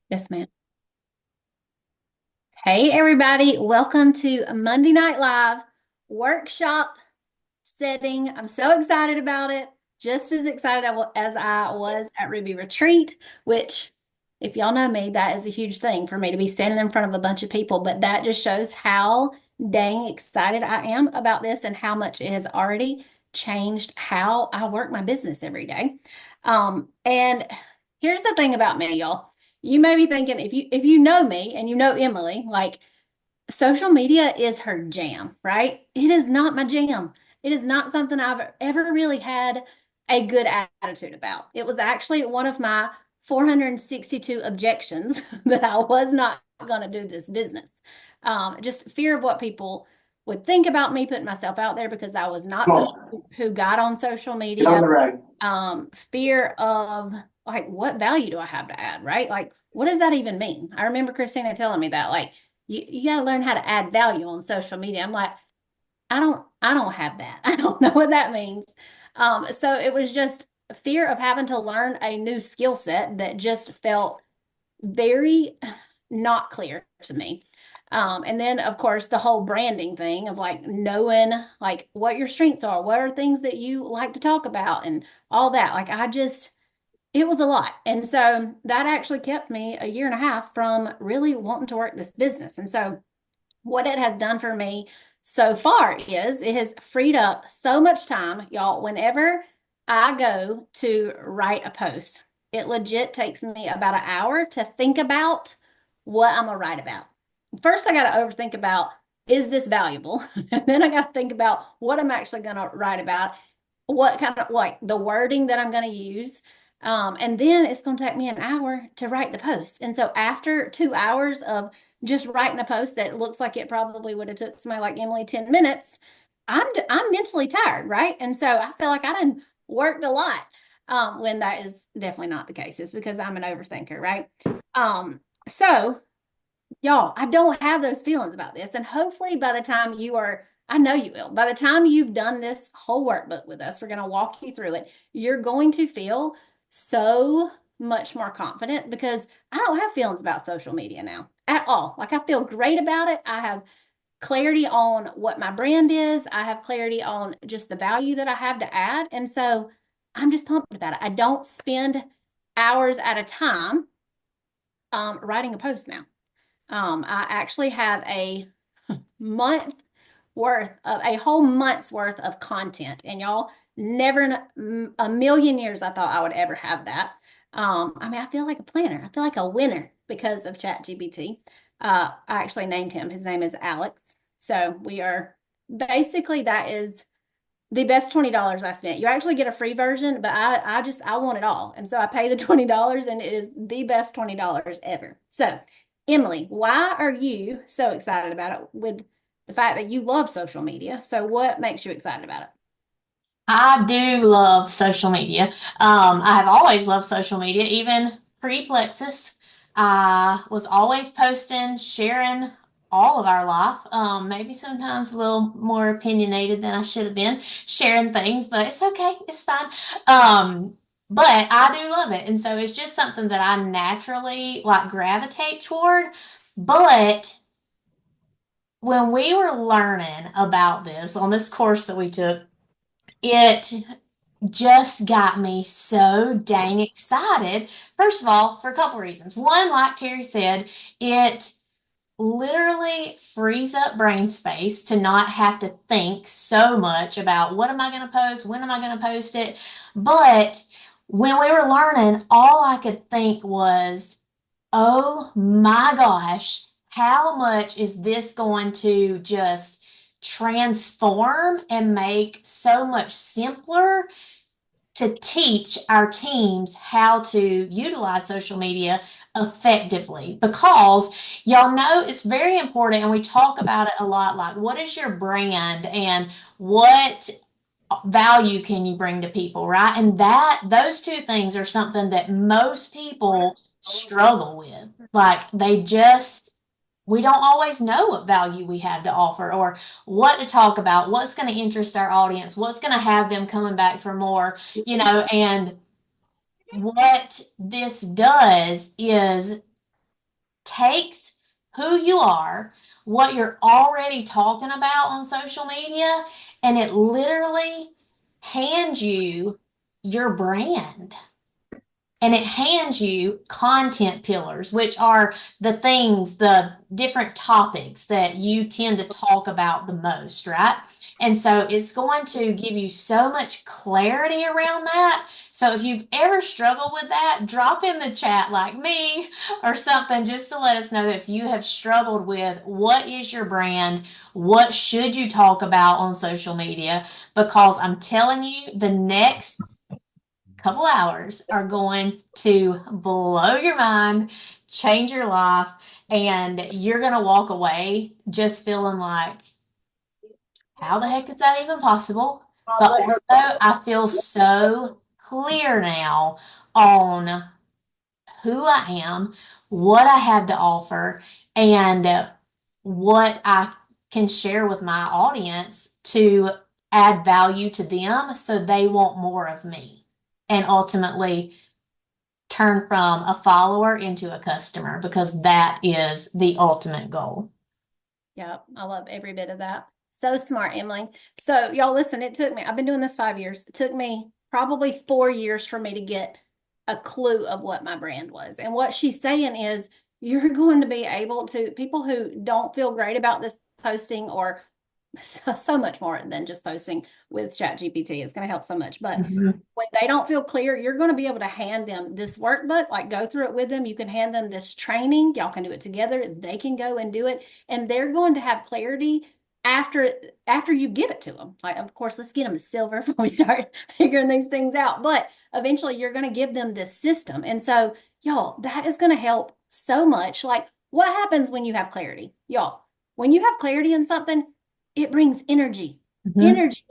Yes, ma'am. Hey, everybody. Welcome to Monday Night Live workshop setting. I'm so excited about it. Just as excited as I was at Ruby Retreat, which, if y'all know me, that is a huge thing for me to be standing in front of a bunch of people. But that just shows how dang excited I am about this and how much it has already changed how I work my business every day. And here's the thing about me, y'all. You may be thinking if you know me and you know Emily, like social media is her jam, right? It is not my jam. It is not something I've ever really had a good attitude about. It was actually one of my 462 objections that I was not going to do this business. Just fear of what people would think about me putting myself out there because I was not Come someone on, who got on social get on media. the rag. Fear of like, what value do I have to add, right? Like, what does that even mean? I remember Christina telling me that, like, you got to learn how to add value on social media. I'm like, I don't have that. I don't know what that means. So it was just fear of having to learn a new skill set that just felt very not clear to me. And then of course the whole branding thing of like knowing like what your strengths are, what are things that you like to talk about and all that. Like I just it was a lot. And so that actually kept me a year and a half from really wanting to work this business. And so what it has done for me so far is it has freed up so much time, y'all. Whenever I go to write a post, it legit takes me about an hour to think about what I'm gonna write about. First, I got to overthink about is this valuable? And then I got to think about what I'm actually gonna write about, what kind of like the wording that I'm gonna use. And then it's going to take me an hour to write the post. And so after 2 hours of just writing a post that looks like it probably would have took somebody like Emily 10 minutes, I'm mentally tired, right? And so I feel like I done worked a lot. When that is definitely not the case. It's because I'm an overthinker, right? So y'all, I don't have those feelings about this. And hopefully by the time you are, I know you will, by the time you've done this whole workbook with us, we're going to walk you through it. You're going to feel so much more confident because I don't have feelings about social media now at all. Like I feel great about it. I have clarity on what my brand is. I have clarity on just the value that I have to add. And so I'm just pumped about it. I don't spend hours at a time writing a post now. I actually have month a whole month's worth of content, and y'all never in a million years I thought I would ever have that. I mean, I feel like a planner. I feel like a winner because of ChatGPT. I actually named him. His name is Alex. So we are basically that is the best $20 I spent. You actually get a free version, but I want it all. And so I pay the $20 and it is the best $20 ever. So, Emily, why are you so excited about it with the fact that you love social media? So what makes you excited about it? I do love social media. I have always loved social media, even pre-Plexus. I was always posting, sharing all of our life. Maybe sometimes a little more opinionated than I should have been, sharing things, but it's okay. It's fine. Um, but I do love it. And so it's just something that I naturally like gravitate toward. But when we were learning about this on this course that we took, it just got me so dang excited. First of all, for a couple reasons. One, like Terry said, it literally frees up brain space to not have to think so much about what am I going to post, when am I going to post it. But when we were learning, all I could think was, oh my gosh, how much is this going to just transform and make so much simpler to teach our teams how to utilize social media effectively? Because y'all know it's very important and we talk about it a lot, like what is your brand and what value can you bring to people, right? And that those two things are something that most people struggle with. Like they just we don't always know what value we have to offer or what to talk about, what's going to interest our audience, what's going to have them coming back for more, and what this does is takes who you are, what you're already talking about on social media, and it literally hands you your brand. And it hands you content pillars, which are the things, the different topics that you tend to talk about the most, right? And so it's going to give you so much clarity around that. So if you've ever struggled with that, drop in the chat like me or something just to let us know that if you have struggled with what is your brand, what should you talk about on social media, because I'm telling you, the next couple hours are going to blow your mind, change your life, and you're going to walk away just feeling like, how the heck is that even possible? But also, I feel so clear now on who I am, what I have to offer, and what I can share with my audience to add value to them so they want more of me. And ultimately, turn from a follower into a customer because that is the ultimate goal. Yeah, I love every bit of that. So smart, Emily. So y'all listen, it took me, I've been doing this 5 years. It took me probably 4 years for me to get a clue of what my brand was. And what she's saying is you're going to be able to, people who don't feel great about this posting or so much more than just posting with ChatGPT. It's going to help so much. But Mhm. when they don't feel clear, you're going to be able to hand them this workbook, like go through it with them. You can hand them this training. Y'all can do it together. They can go and do it, and they're going to have clarity after after you give it to them. Like, of course, let's get them to silver before we start figuring these things out. But eventually, you're going to give them this system, and so y'all, that is going to help so much. Like, what happens when you have clarity, y'all? When you have clarity in something, it brings energy. Mhm. Energy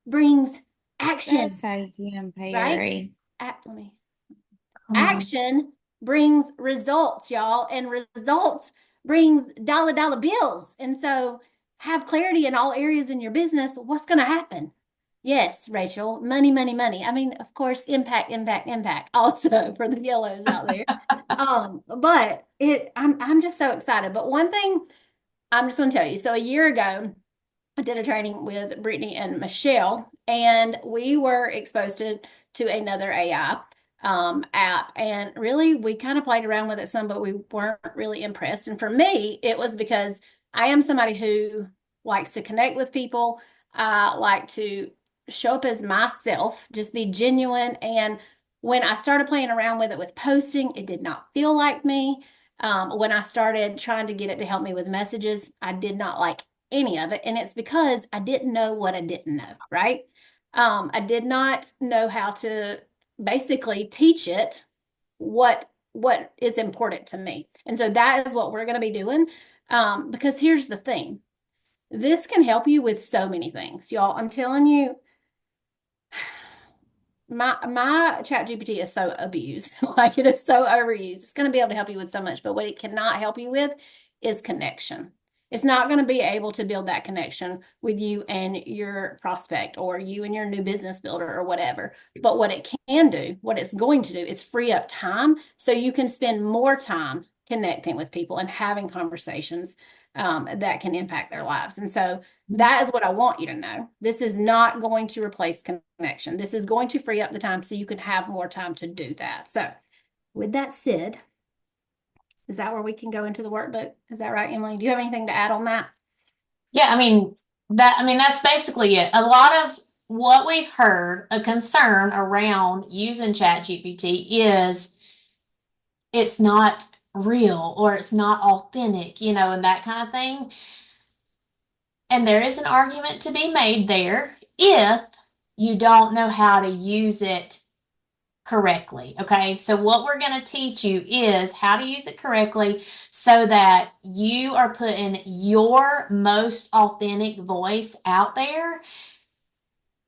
brings That's action, idea, right? Perry. Let me. Um, Action brings results, y'all, and results brings dollar bills. And so have clarity in all areas in your business. What's going to happen? Yes, Rachel, money, money, money. I mean, of course, impact also for the yellows out there. But I'm just so excited. But one thing I'm just going to tell you. So a year ago, I did a training with Brittany and Michelle, and we were exposed to another AI app. And really, we kind of played around with it some, but we weren't really impressed. And for me, it was because I am somebody who likes to connect with people. I like to show up as myself, just be genuine. And when I started playing around with it with posting, it did not feel like me. When I started trying to get it to help me with messages, I did not like any of it. And it's because I didn't know what I didn't know, right? I did not know how to basically teach it what is important to me. And so that is what we're going to be doing. Because here's the thing. This can help you with so many things, y'all. I'm telling you, my chat GPT is so abused. Like it is so overused. It's going to be able to help you with so much, but what it cannot help you with is connection. It's not going to be able to build that connection with you and your prospect or you and your new business builder or whatever. But what it can do, what it's going to do is free up time so you can spend more time connecting with people and having conversations that can impact their lives. And so that is what I want you to know. This is not going to replace connection. This is going to free up the time so you can have more time to do that. So, with that said, is that where we can go into the workbook? Is that right, Emily? Do you have anything to add on that? yeah, I mean that's basically it. A lot of what we've heard, a concern around using ChatGPT is it's not real or it's not authentic, and that kind of thing. And there is an argument to be made there if you don't know how to use it correctly. Okay. So, what we're going to teach you is how to use it correctly so that you are putting your most authentic voice out there.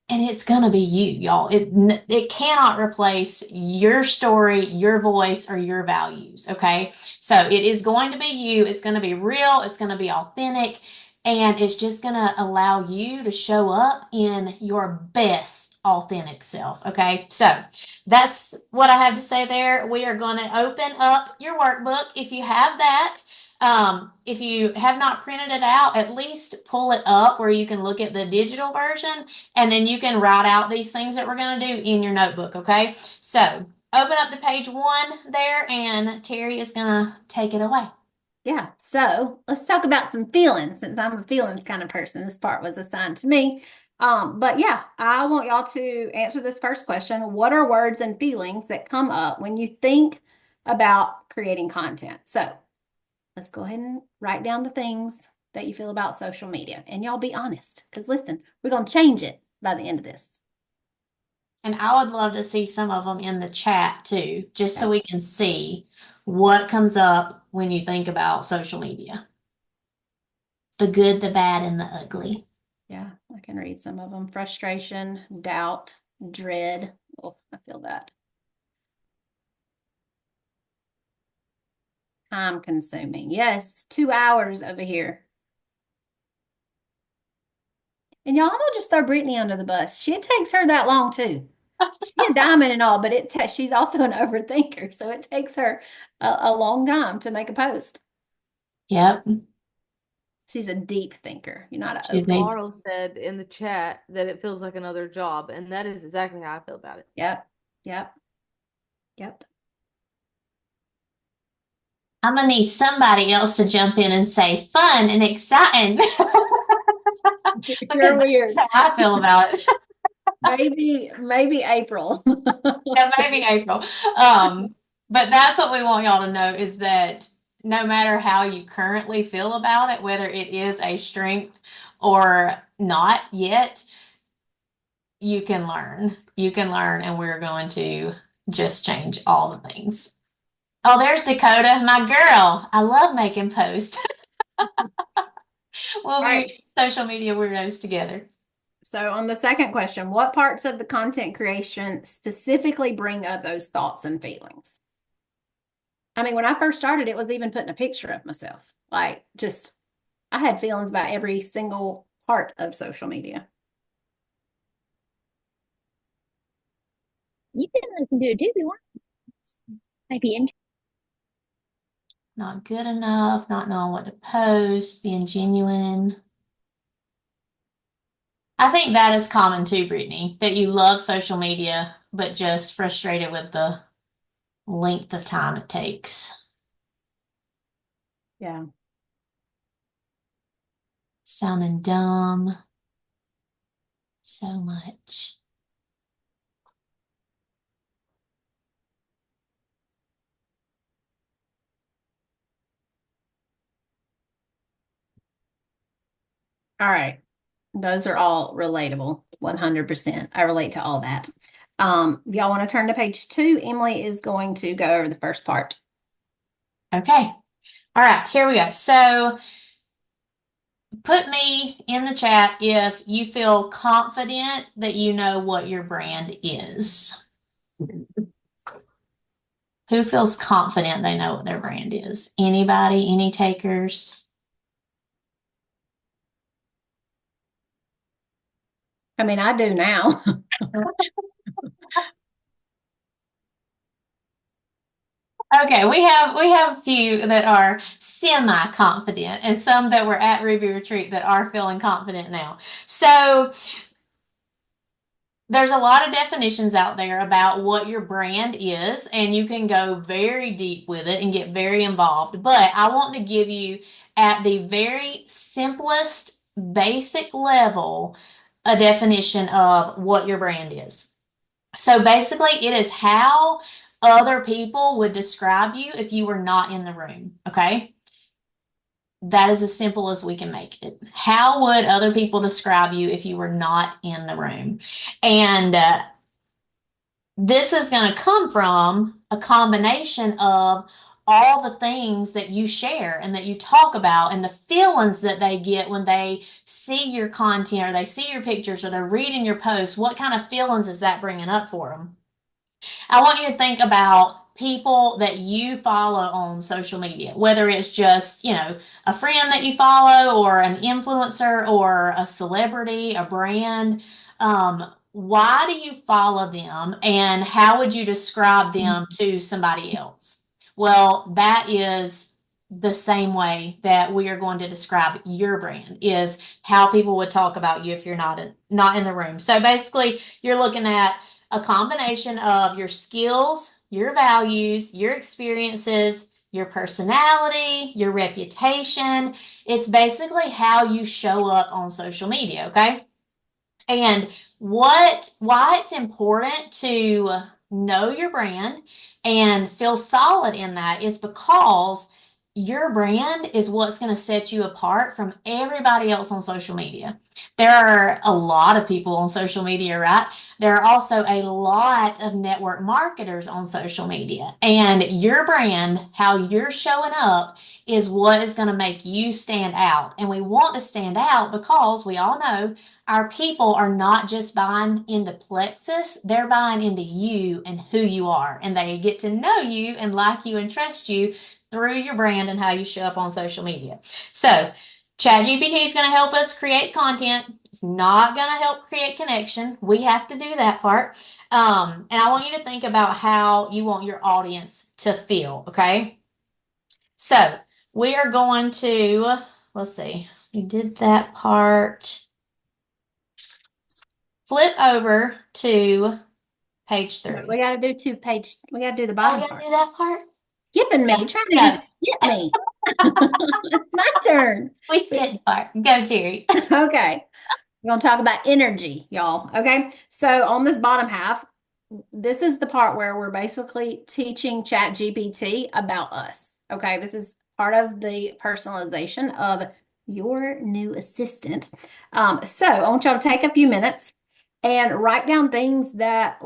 And it's going to be you, y'all. It cannot replace your story, your voice, or your values. Okay. So, it is going to be you. It's going to be real. It's going to be authentic. And it's just going to allow you to show up in your best authentic self. Okay, so that's what I have to say there. We are going to open up your workbook if you have that. If you have not printed it out, at least pull it up where you can look at the digital version, and then you can write out these things that we're going to do in your notebook. Okay, so open up to page 1 there, and Terry is going to take it away. Yeah, so let's talk about some feelings since I'm a feelings kind of person. This part was assigned to me. But yeah, I want y'all to answer this first question. What are words and feelings that come up when you think about creating content? So let's go ahead and write down the things that you feel about social media. And y'all be honest, because listen, we're going to change it by the end of this. And I would love to see some of them in the chat too, just so Yeah, we can see what comes up when you think about social media. The good, the bad, and the ugly. yeah, I can read some of them. Frustration, doubt, dread. Oh, I feel that. Time consuming. Yes, 2 hours over here. And y'all, I'm gonna just throw Brittany under the bus. She takes her that long too. She a diamond and all, but she's also an overthinker, so it takes her a long time to make a post. Yep. She's a deep thinker. You're not an She's a, overthinker. Laurel said in the chat that it feels like another job, and that is exactly how I feel about it. Yep, yep, yep. I'm gonna need somebody else to jump in and say fun and exciting because You're that's weird. how I feel about it. Maybe April. Yeah, maybe April. But that's what we want y'all to know is that no matter how you currently feel about it, whether it is a strength or not yet, you can learn. You can learn, and we're going to just change all the things. Oh, there's Dakota, my girl. I love making posts. We'll All right. be social media weirdos together. So on the second question, what parts of the content creation specifically bring up those thoughts and feelings? I mean, when I first started, it was even putting a picture of myself. Like, just, I had feelings about every single part of social media. You can listen to it too if you want. Might be interesting. Not good enough, not knowing what to post, being genuine. I think that is common too, Brittany, that you love social media, but just frustrated with the length of time it takes. Yeah. Sounding dumb so much. All right. Those are all relatable, 100%. I relate to all that. If y'all want to turn to page 2, Emily is going to go over the first part. Okay. All right, here we go. So put me in the chat if you feel confident that you know what your brand is. Who feels confident they know what their brand is? Anybody? Any takers? I mean, I do now. Okay, we have a few that are semi-confident and some that were at Ruby Retreat that are feeling confident now. So there's a lot of definitions out there about what your brand is, and you can go very deep with it and get very involved. But I want to give you at the very simplest, basic level a definition of what your brand is. So basically, it is how other people would describe you if you were not in the room. Okay. That is as simple as we can make it. How would other people describe you if you were not in the room? And this is going to come from a combination of all the things that you share and that you talk about and the feelings that they get when they see your content or they see your pictures or they're reading your posts. What kind of feelings is that bringing up for them? I want you to think about people that you follow on social media, whether it's just, a friend that you follow or an influencer or a celebrity, a brand. why do you follow them and how would you describe them to somebody else? Well, that is the same way that we are going to describe your brand is how people would talk about you if you're not in the room. So basically, you're looking at a combination of your skills, your values, your experiences, your personality, your reputation. It's basically how you show up on social media, okay? And why it's important to know your brand and feel solid in that is because your brand is what's going to set you apart from everybody else on social media. There are a lot of people on social media, right? There are also a lot of network marketers on social media. And your brand, how you're showing up, is what is going to make you stand out. And we want to stand out because we all know our people are not just buying into Plexus, they're buying into you and who you are. And they get to know you and like you and trust you through your brand and how you show up on social media. So, ChatGPT is going to help us create content. It's not going to help create connection. We have to do that part. And I want you to think about how you want your audience to feel, okay? So, we are going to, let's see, we did that part. Flip over to page We 3. got to do we got to do the Oh, we bottom gotta part. do that part? Skipping me, trying to Go. just skip me. It's my turn. We skipped the part. Go, Terry. Okay. We're going to talk about energy, y'all. Okay. So on this bottom half, this is the part where we're basically teaching ChatGPT about us. Okay. This is part of the personalization of your new assistant. So I want y'all to take a few minutes and write down things that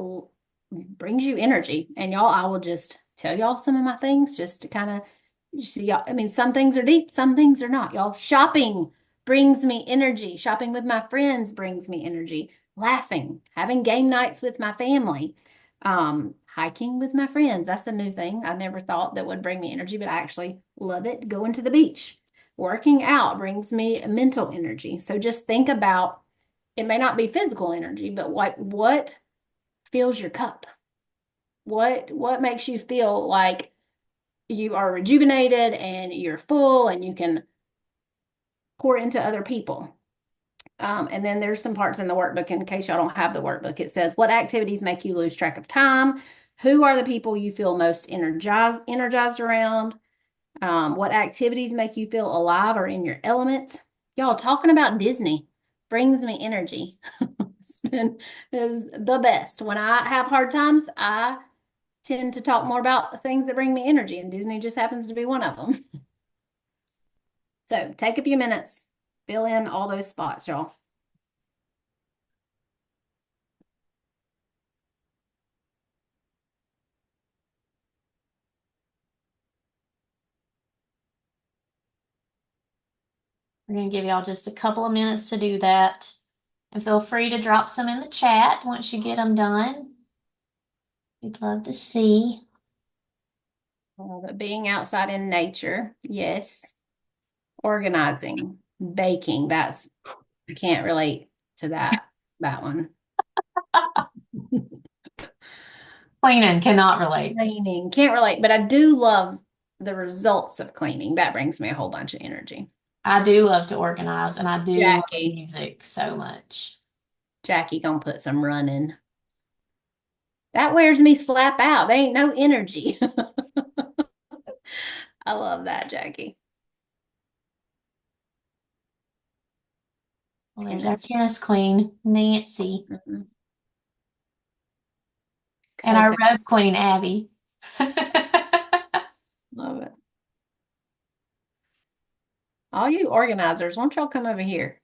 brings you energy. And y'all, I will just tell y'all some of my things just to kind of see y'all. I mean, some things are deep, some things are not. Y'all, shopping brings me energy. Shopping with my friends brings me energy. Laughing, having game nights with my family, hiking with my friends. That's a new thing. I never thought that would bring me energy, but I actually love it. Going to the beach. Working out brings me mental energy. So just think about it may not be physical energy, but like what fills your cup? What makes you feel like you are rejuvenated and you're full and you can pour into other people? And then there's some parts in the workbook, in case y'all don't have the workbook. It says, what activities make you lose track of time? Who are the people you feel most energized around? What activities make you feel alive or in your element? Y'all, talking about Disney brings me energy. Is the best. When I have hard times, I tend to talk more about things that bring me energy, and Disney just happens to be one of them. So take a few minutes, fill in all those spots, y'all. We're going to give y'all just a couple of minutes to do that. And feel free to drop some in the chat once you get them done. We'd love to see. But being outside in nature, yes. Organizing, baking, I can't relate to that one. Cleaning cannot relate. Cleaning, can't relate, but I do love the results of cleaning. That brings me a whole bunch of energy. I do love to organize and I do love Jackie. music so much. Jackie gonna put some running. That wears me slap out. There ain't no energy. I love that, Jackie. Well, there's our tennis queen, Nancy, Mhm. and our Okay, road queen, Abby. love it. All you organizers, won't y'all come over here?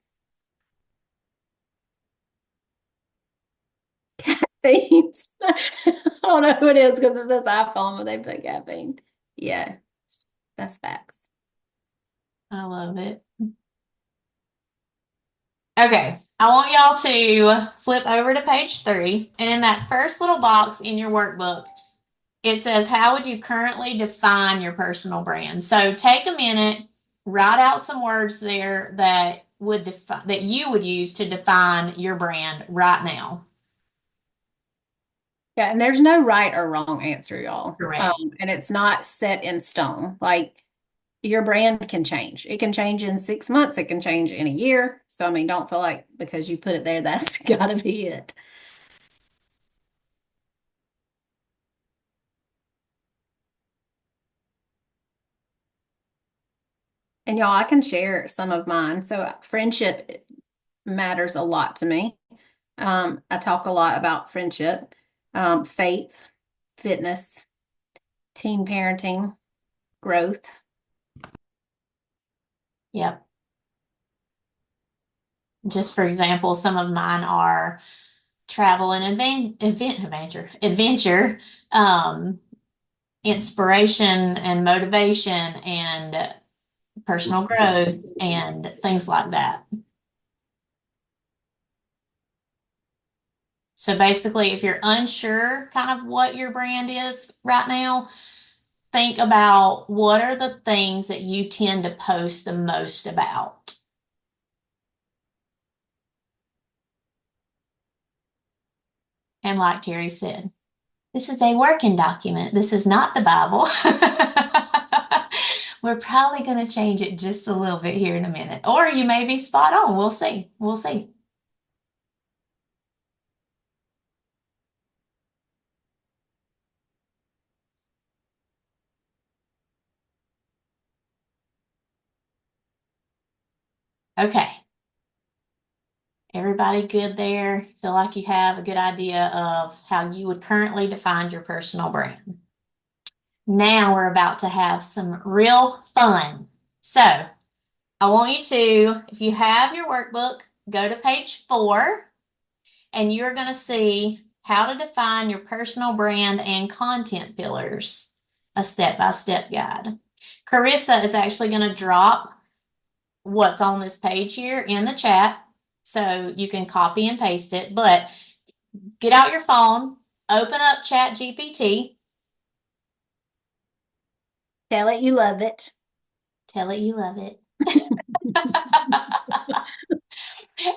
Caffeine. I don't know who it is because it's this iPhone when they put caffeine. Yeah, that's facts. I love it. Okay, I want y'all to flip over to page 3, and in that first little box in your workbook, it says, how would you currently define your personal brand? So take a minute, write out some words there that you would use to define your brand right now. Yeah, and there's no right or wrong answer, y'all. Correct. And it's not set in stone. Like your brand can change. It can change in 6 months. It can change in a year. So, I mean, don't feel like because you put it there, that's got to be it. And y'all, I can share some of mine. So, friendship matters a lot to me. I talk a lot about friendship, faith, fitness, teen parenting, growth. Yep. Just for example, some of mine are travel and adventure, um, inspiration and motivation and personal growth and things like that. So basically, if you're unsure kind of what your brand is right now, think about what are the things that you tend to post the most about. And like Terry said, this is a working document. This is not the Bible. We're probably going to change it just a little bit here in a minute. Or you may be spot on. We'll see. We'll see. Okay. Everybody good there? Feel like you have a good idea of how you would currently define your personal brand. Now we're about to have some real fun. So I want you to, if you have your workbook, go to page 4 and you're going to see how to define your personal brand and content pillars, a step-by-step guide. Carissa is actually going to drop what's on this page here in the chat so you can copy and paste it, but get out your phone, open up ChatGPT, Tell it you love it. tell it you love it.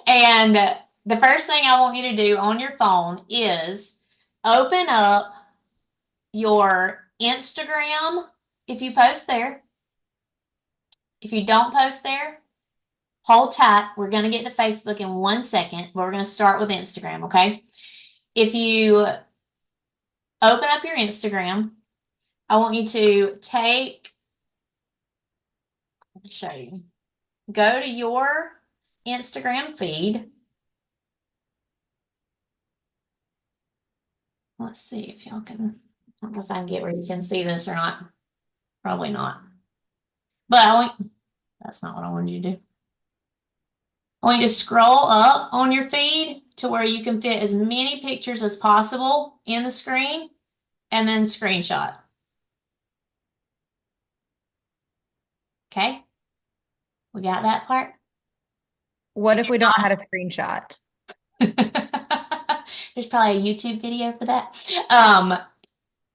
And the first thing I want you to do on your phone is open up your Instagram if you post there. If you don't post there, hold tight. We're going to get to Facebook in 1 second, but we're going to start with Instagram, okay? If you open up your Instagram, I want you to let me show you. Go to your Instagram feed. Let's see if y'all can, I don't know if I can get where you can see this or not. Probably not. But that's not what I wanted you to do. I want you to scroll up on your feed to where you can fit as many pictures as possible in the screen and then screenshot. Okay? We got that part? What if we don't know how to screenshot? There's probably a YouTube video for that.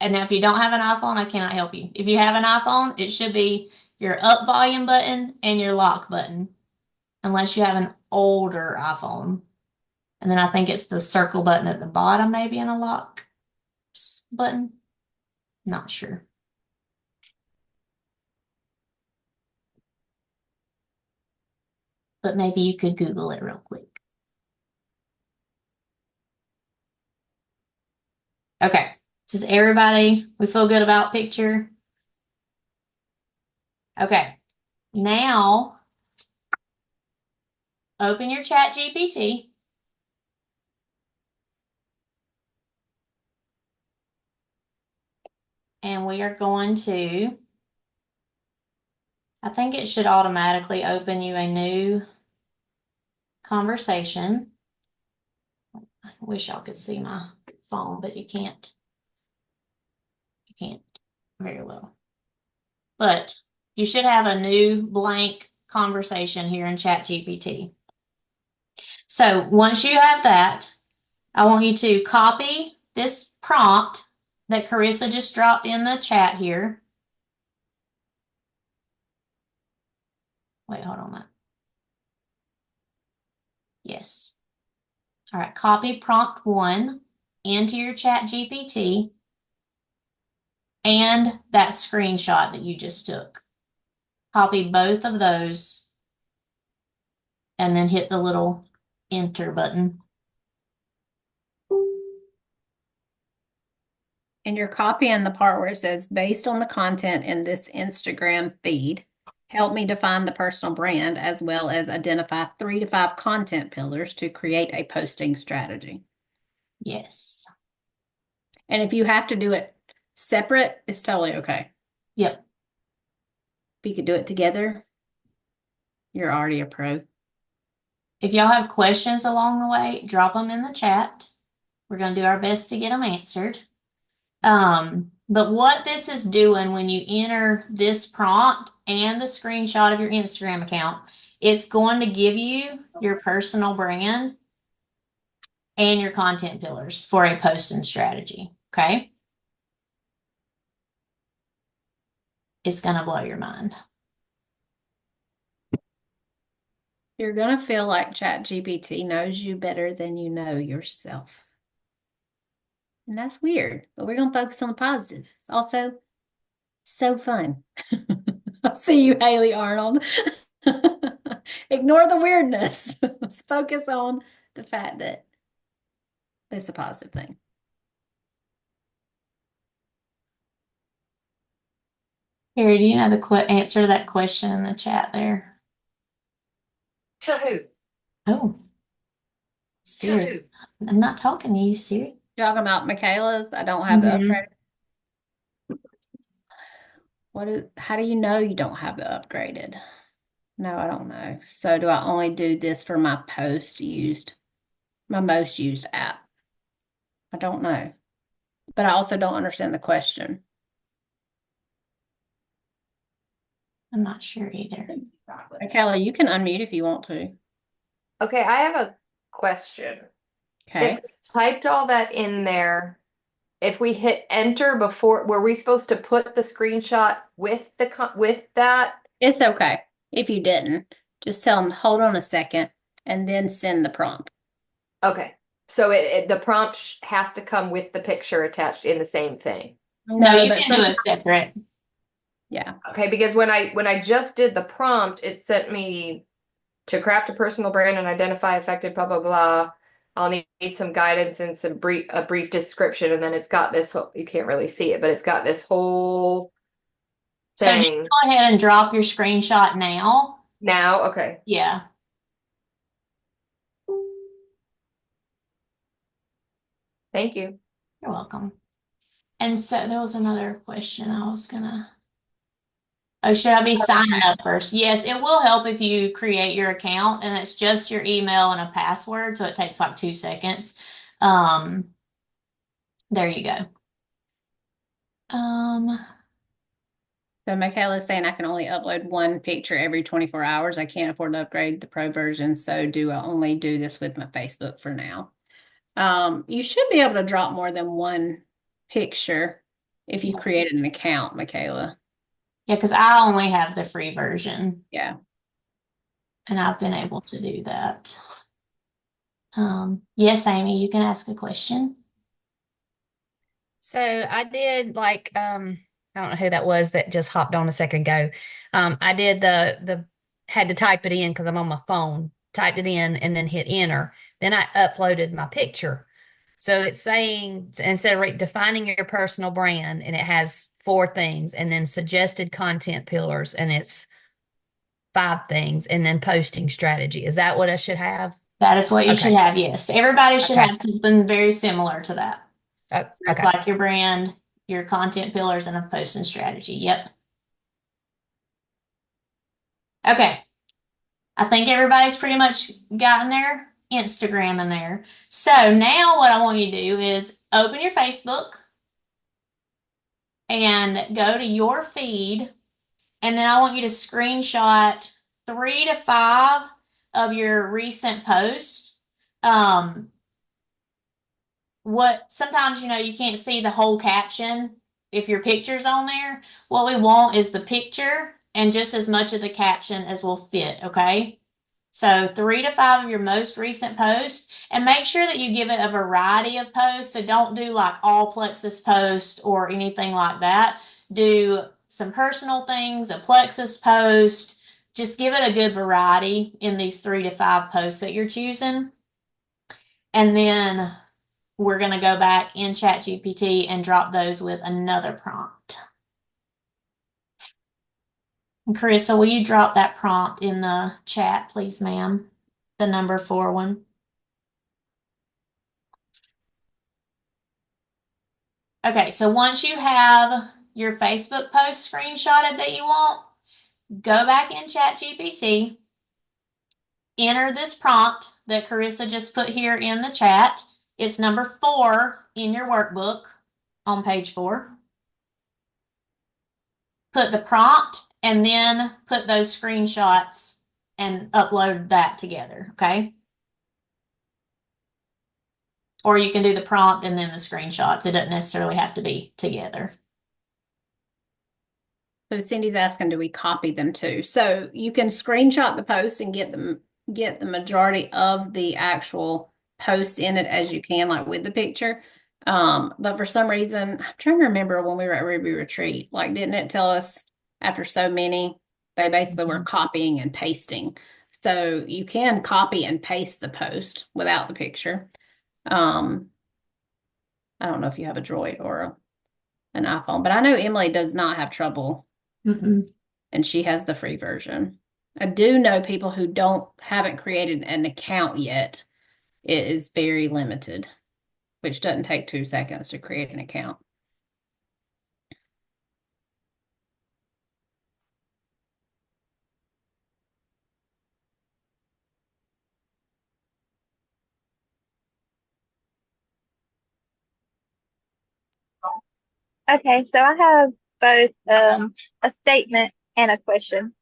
And now if you don't have an iPhone, I cannot help you. If you have an iPhone, it should be your up volume button and your lock button, unless you have an older iPhone. And then I think it's the circle button at the bottom, maybe, and a lock button. Not sure. But maybe you could Google it real quick. Okay. Does everybody, we feel good about picture? Okay. Now, open your ChatGPT. And we are going to, I think it should automatically open you a new conversation. I wish y'all could see my phone, but you can't. You can't very well. But you should have a new blank conversation here in ChatGPT. So once you have that, I want you to copy this prompt that Carissa just dropped in the chat here. Wait, hold on. Yes. All right, copy prompt 1. into your ChatGPT and that screenshot that you just took. Copy both of those and then hit the little enter button. And you're copying the part where it says, based on the content in this Instagram feed, help me define the personal brand as well as identify 3 to 5 content pillars to create a posting strategy. Yes. And if you have to do it separate, it's totally okay. Yep. If you could do it together, you're already a pro. If y'all have questions along the way, drop them in the chat. We're going to do our best to get them answered. But what this is doing when you enter this prompt and the screenshot of your Instagram account, it's going to give you your personal brand and your content pillars for a posting strategy. Okay. It's going to blow your mind. You're going to feel like ChatGPT knows you better than you know yourself. And that's weird, but we're going to focus on the positive. It's also so fun. I'll see you, Haley Arnold. Ignore the weirdness. Let's focus on the fact that it's a positive thing. Harry, do you know the answer to that question in the chat there? To who? Oh, To Siri. I'm not talking to you, Siri. Talking about Michaela's, I don't have the upgrade. How do you know you don't have the upgraded? No, I don't know. So do I only do this for my most used app? I don't know. But I also don't understand the question. I'm not sure either. Michaela, you can unmute if you want to. Okay, I have a question. Okay. If we typed all that in there, if we hit enter before, were we supposed to put the screenshot with with that? It's okay if you didn't. Just tell them, hold on a second, and then send the prompt. Okay, so the prompt has to come with the picture attached in the same thing. No, you but can do it separate. yeah. Okay, because when I just did the prompt, it sent me to craft a personal brand and identify effective blah blah blah. I'll need some guidance and a brief description, and then it's got this whole, you can't really see it, but it's got this whole So just thing. go ahead and drop your screenshot now. Now, okay. Yeah. Thank you. You're welcome. And so there was another question I was gonna. Oh, should I be signing up first? Yes, it will help if you create your account and it's just your email and a password, so it takes like 2 seconds. There you go. So Michaela's saying I can only upload one picture every 24 hours. I can't afford to upgrade the pro version, so do I only do this with my Facebook for now? You should be able to drop more than one picture if you created an account, Michaela. Yeah, because I only have the free version. Yeah. And I've been able to do that. Yes, Amy, you can ask a question. So I did I don't know who that was that just hopped on a second ago. I did the had to type it in because I'm on my phone, typed it in and then hit enter. Then I uploaded my picture. So it's saying instead of defining your personal brand, and it has 4 things, and then suggested content pillars, and it's 5 things, and then posting strategy. Is that what I should have? That is what you should have, yes. Everybody should Okay. have something very similar to that. Oh, Just okay. like your brand, your content pillars, and a posting strategy. Yep. Okay. I think everybody's pretty much gotten their Instagram in there. So now what I want you to do is open your Facebook and go to your feed. And then I want you to screenshot 3 to 5 of your recent posts. Sometimes you can't see the whole caption if your picture's on there. What we want is the picture and just as much of the caption as will fit, okay? So 3 to 5 of your most recent posts, and make sure that you give it a variety of posts. So don't do like all Plexus post or anything like that. Do some personal things, a Plexus post. Just give it a good variety in these 3 to 5 posts that you're choosing. And then we're going to go back in ChatGPT and drop those with another prompt. And Carissa, will you drop that prompt in the chat, please, ma'am? The number 4 one. Okay, so once you have your Facebook post screenshotted that you want, go back in ChatGPT, enter this prompt that Carissa just put here in the chat. It's number 4 in your workbook on page 4. Put the prompt and then put those screenshots and upload that together, okay? Or you can do the prompt and then the screenshots. It doesn't necessarily have to be together. So Cindy's asking, do we copy them too? So you can screenshot the post and get the majority of the actual post in it as you can, like with the picture. But for some reason, I'm trying to remember when we were at Ruby Retreat, like didn't it tell us after so many, they basically were copying and pasting. So you can copy and paste the post without the picture. I don't know if you have a Droid or an iPhone, but I know Emily does not have trouble and she has the free version. I do know people who haven't created an account yet. It is very limited, which doesn't take 2 seconds to create an account. Okay, so I have both a statement and a question.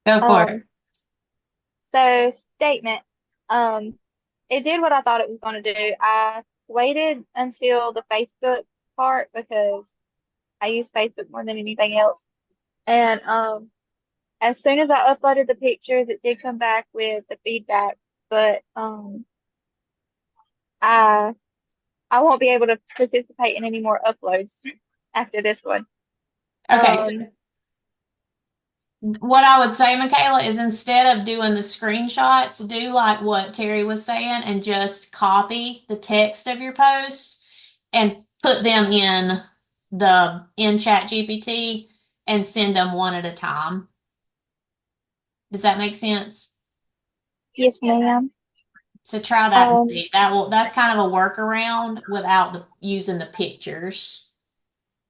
Go for it. So statement, um, it did what I thought it was going to do. I waited until the Facebook part because I use Facebook more than anything else. And as soon as I uploaded the pictures, it did come back with the feedback, but I I won't be able to participate in any more uploads after this one. Okay, so Um, what I would say, Michaela, is instead of doing the screenshots, do like what Terry was saying and just copy the text of your post and put them in Chat GPT and send them one at a time. Does that make sense? yes, ma'am. So try that and Um, see. That's kind of a workaround without using the pictures.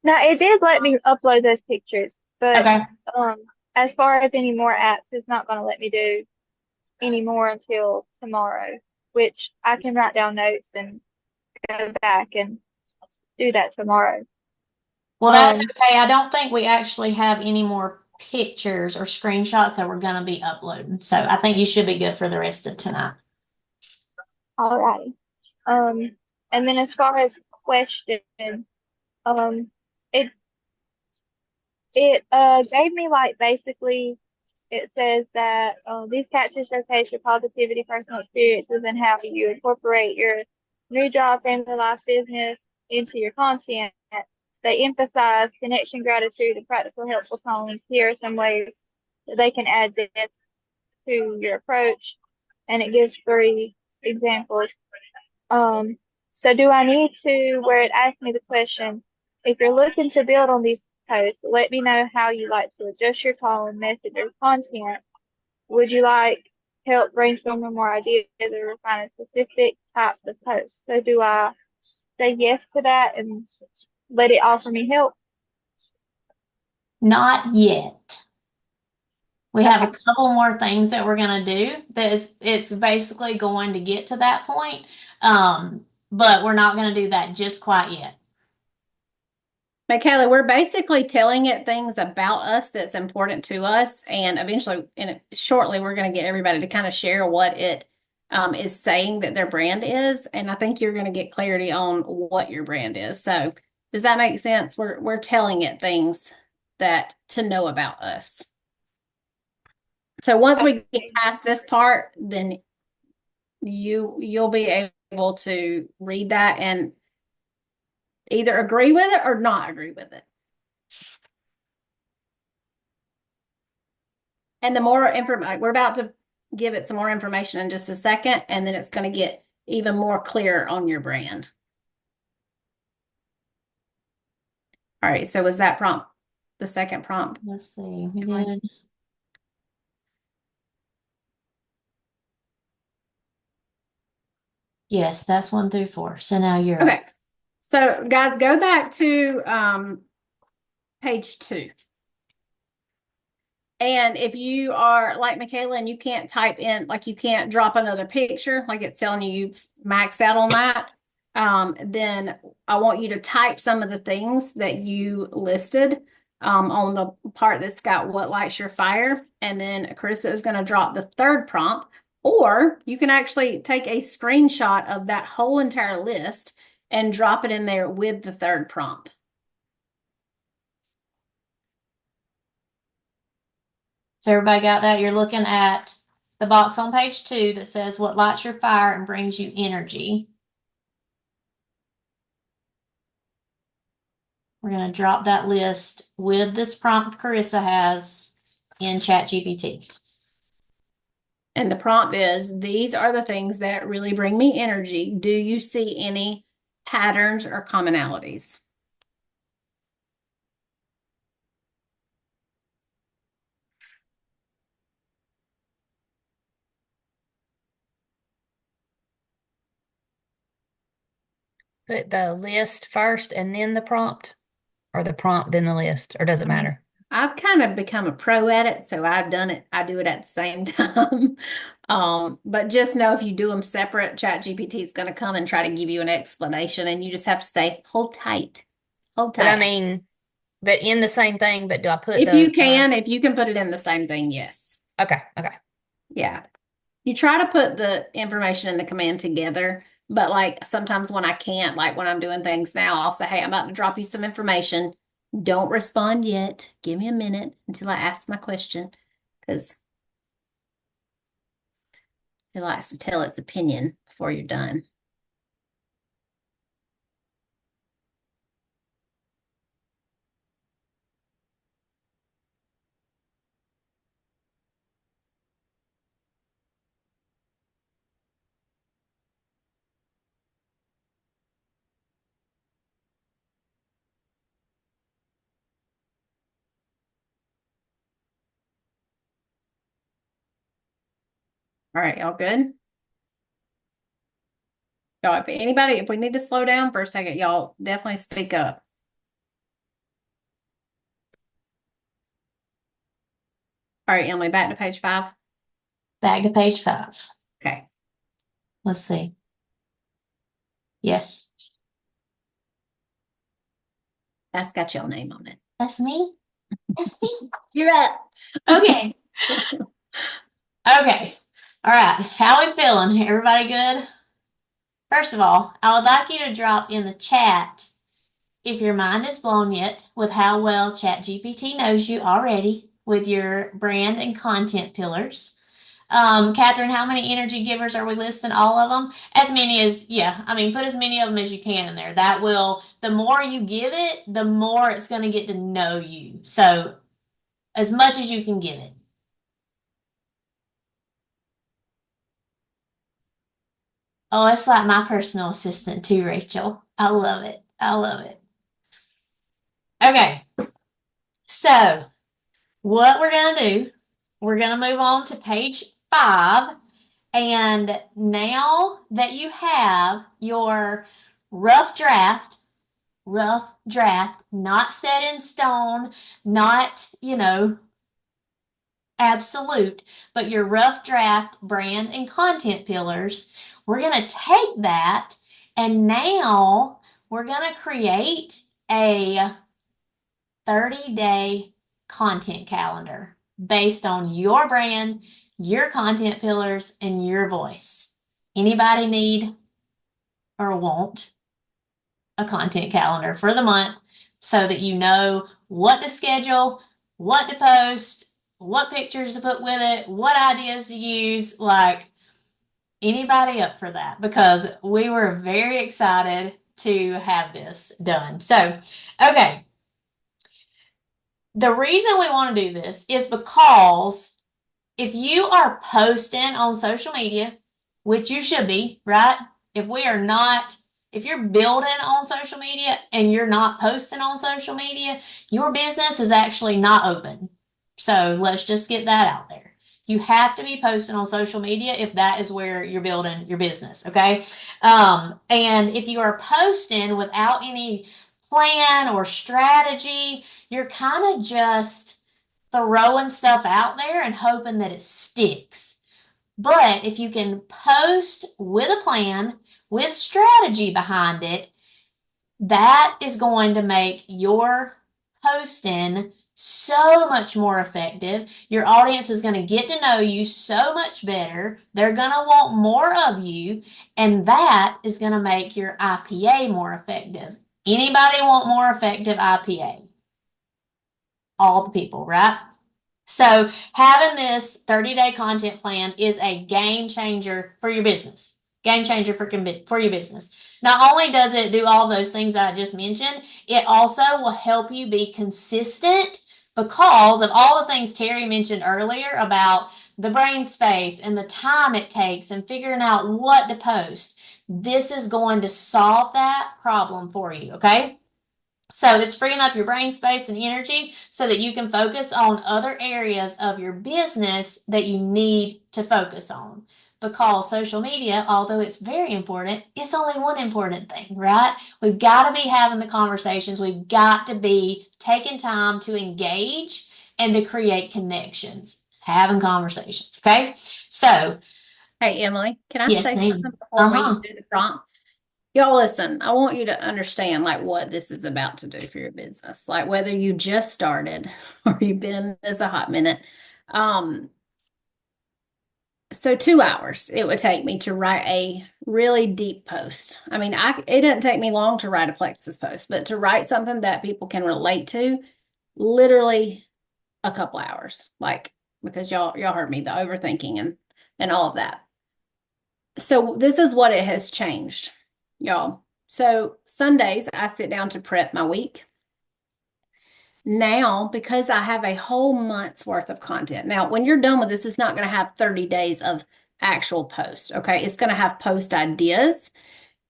Now it did let me upload those pictures, but Okay. um, as far as any more apps, it's not going to let me do any more until tomorrow, which I can write down notes and go back and do that tomorrow. Well, that's Um, okay. I don't think we actually have any more pictures or screenshots that we're going to be uploading. So I think you should be good for the rest of tonight. Alrighty. Um, and then as far as question, um, it it gave me like basically it says that these captions showcase your positivity, personal experiences, and how you incorporate your new job, family life, business into your content. They emphasize connection, gratitude, and practical, helpful tones. Here are some ways that they can add depth to your approach, and it gives 3 examples. Um, so do I need to, where it asks me the question, if you're looking to build on these posts, let me know how you like to adjust your tone, message, or content. Would you like help brainstorming more ideas or refine a specific type of post? So do I say yes to that and let it offer me help? Not yet. We have Okay. a couple more things that we're going to do. It's basically going to get to that point. But we're not going to do that just quite yet. Michaela, we're basically telling it things about us that's important to us, and eventually, shortly, we're going to get everybody to kind of share what it is saying that their brand is, and I think you're going to get clarity on what your brand is. So, does that make sense? We're telling it things that to know about us. So once we get past this part, then you'll be able to read that and either agree with it or not agree with it. And the more information, we're about to give it some more information in just a second, and then it's going to get even more clear on your brand. All right, so was that prompt the second prompt? Let's see. We did. Yes, that's 1 through 4. So now you're Okay. So guys, go back to page 2. And if you are like Michaela and you can't type in, like you can't drop another picture, like it's telling you max out on that, then I want you to type some of the things that you listed on the part that's got what lights your fire. And then Carissa is going to drop the third prompt, or you can actually take a screenshot of that whole entire list and drop it in there with the third prompt. So everybody got that? You're looking at the box on page 2 that says what lights your fire and brings you energy. We're going to drop that list with this prompt Carissa has in ChatGPT. And the prompt is, these are the things that really bring me energy. Do you see any patterns or commonalities? Put the list first and then the prompt, or the prompt then the list, or does it matter? I've kind of become a pro at it, so I've done it. I do it at the same time. But just know if you do them separate, ChatGPT is going to come and try to give you an explanation, and you just have to say, hold tight, hold But I tight. mean, but in the same thing, but do I put If the you can put it in the same thing, yes. Okay, okay. Yeah. You try to put the information in the command together, but like sometimes when I can't, like when I'm doing things now, I'll say, hey, I'm about to drop you some information. Don't respond yet. Give me a minute until I ask my question, because it likes to tell its opinion before you're done. All right, y'all good? Y'all, if we need to slow down for a second, y'all definitely speak up. All right, Emily, back to page 5. Back to page 5. Okay. Let's see. Yes. That's got your name on it. That's me. That's me. You're up. Okay. Okay. All right. How we feeling? Everybody good? First of all, I would like you to drop in the chat if your mind is blown yet with how well ChatGPT knows you already with your brand and content pillars. Catherine, how many energy givers are we listing? All of them? As many as, yeah, I mean, put as many of them as you can in there. That will, the more you give it, the more it's going to get to know you. So, as much as you can give it. Oh, it's like my personal assistant too, Rachel. I love it. I love it. Okay. So, what we're going to do, we're going to move on to page 5. And now that you have your rough draft, not set in stone, not, absolute, but your rough draft brand and content pillars, we're going to take that and now we're going to create a 30-day content calendar based on your brand, your content pillars, and your voice. Anybody need or want a content calendar for the month so that you know what to schedule, what to post, what pictures to put with it, what ideas to use. Like, anybody up for that? Because we were very excited to have this done. So, okay. The reason we want to do this is because if you are posting on social media, which you should be, right? If we are not, if you're building on social media and you're not posting on social media, your business is actually not open. So let's just get that out there. You have to be posting on social media if that is where you're building your business, okay? And if you are posting without any plan or strategy, you're kind of just throwing stuff out there and hoping that it sticks. But if you can post with a plan, with strategy behind it, that is going to make your posting so much more effective. Your audience is going to get to know you so much better. They're going to want more of you, and that is going to make your IPA more effective. Anybody want more effective IPA? All the people, right? So having this 30-day content plan is a game changer for your business. Game changer for your business. Not only does it do all those things that I just mentioned, it also will help you be consistent because of all the things Terry mentioned earlier about the brain space and the time it takes and figuring out what to post. This is going to solve that problem for you, okay? So it's freeing up your brain space and energy so that you can focus on other areas of your business that you need to focus on. Because social media, although it's very important, it's only one important thing, right? We've got to be having the conversations. We've got to be taking time to engage and to create connections, having conversations. Okay. So, Hey, Emily, can I yes, say ma'am. something before we Uh-huh. do the prompt? Y'all listen, I want you to understand like what this is about to do for your business. Like whether you just started or you've been in this a hot minute. Um, so 2 hours it would take me to write a really deep post. I mean, it doesn't take me long to write a Plexus post, but to write something that people can relate to, literally a couple hours. Like because y'all heard me, the overthinking and all of that. So this is what it has changed, y'all. So Sundays, I sit down to prep my week. Now, because I have a whole month's worth of content. Now, when you're done with this, it's not going to have 30 days of actual post. Okay. It's going to have post ideas.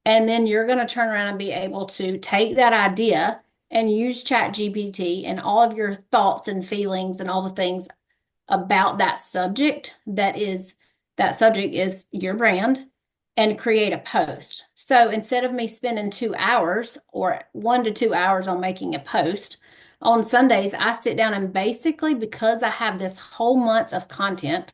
And then you're going to turn around and be able to take that idea and use ChatGPT and all of your thoughts and feelings and all the things about that subject is your brand and create a post. So instead of me spending 2 hours or 1 to 2 hours on making a post, on Sundays, I sit down and basically, because I have this whole month of content,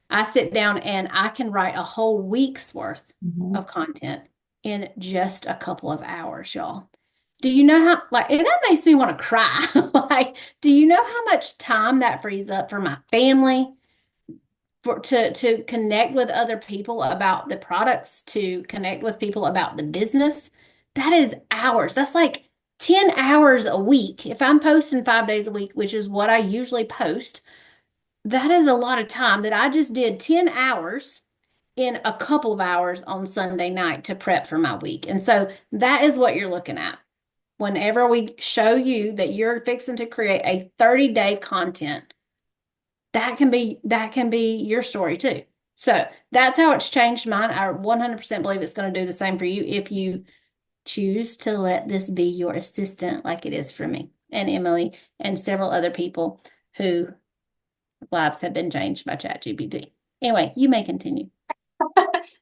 I sit down and I can write a whole week's worth Mhm. of content in just a couple of hours, y'all. Do you know how, like, and that makes me want to cry. Like, do you know how much time that frees up for my family, to connect with other people about the products, to connect with people about the business? That is hours. That's like 10 hours a week. If I'm posting 5 days a week, which is what I usually post, that is a lot of time that I just did 10 hours in a couple of hours on Sunday night to prep for my week. And so that is what you're looking at. Whenever we show you that you're fixing to create a 30-day content, that can be your story too. So that's how it's changed mine. I 100% believe it's going to do the same for you if you choose to let this be your assistant like it is for me and Emily and several other people who lives have been changed by ChatGPT. Anyway, you may continue.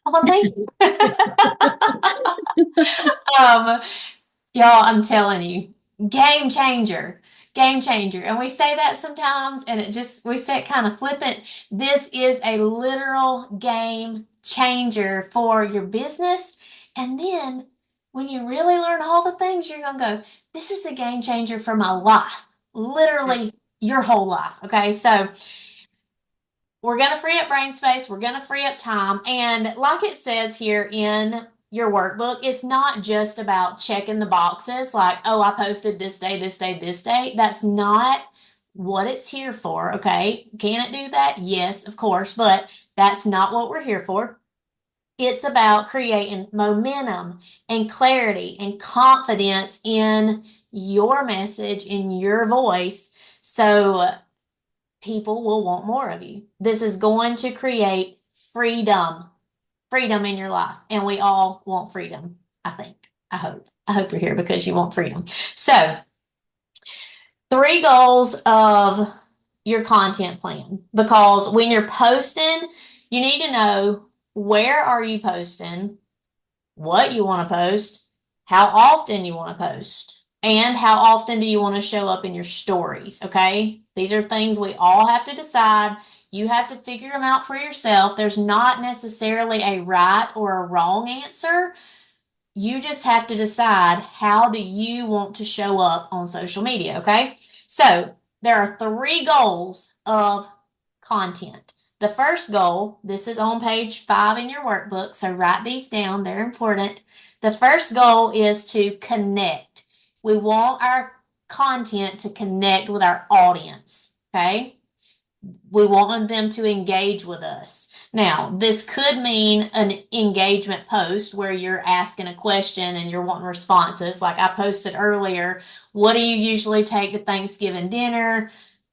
Oh, thank you. Um, Y'all, I'm telling you, game changer, game changer. And we say that sometimes, and we say it kind of flippant. This is a literal game changer for your business. And then when you really learn all the things, you're going to go, this is a game changer for my life, literally your whole life. Okay. So, we're going to free up brain space. We're going to free up time. And like it says here in your workbook, it's not just about checking the boxes like, oh, I posted this day, this day, this day. That's not what it's here for. Okay. Can it do that? Yes, of course, but that's not what we're here for. It's about creating momentum and clarity and confidence in your message, in your voice, so people will want more of you. This is going to create freedom, freedom in your life. And we all want freedom, I think. I hope. I hope you're here because you want freedom. So, 3 goals of your content plan. Because when you're posting, you need to know where are you posting, what you want to post, how often you want to post, and how often do you want to show up in your stories, okay? These are things we all have to decide. You have to figure them out for yourself. There's not necessarily a right or a wrong answer. You just have to decide how do you want to show up on social media, okay? So there are 3 goals of content. The first goal, this is on page 5 in your workbook, so write these down, they're important. The first goal is to connect. We want our content to connect with our audience, okay? We want them to engage with us. Now, this could mean an engagement post where you're asking a question and you're wanting responses. Like I posted earlier, what do you usually take to Thanksgiving dinner?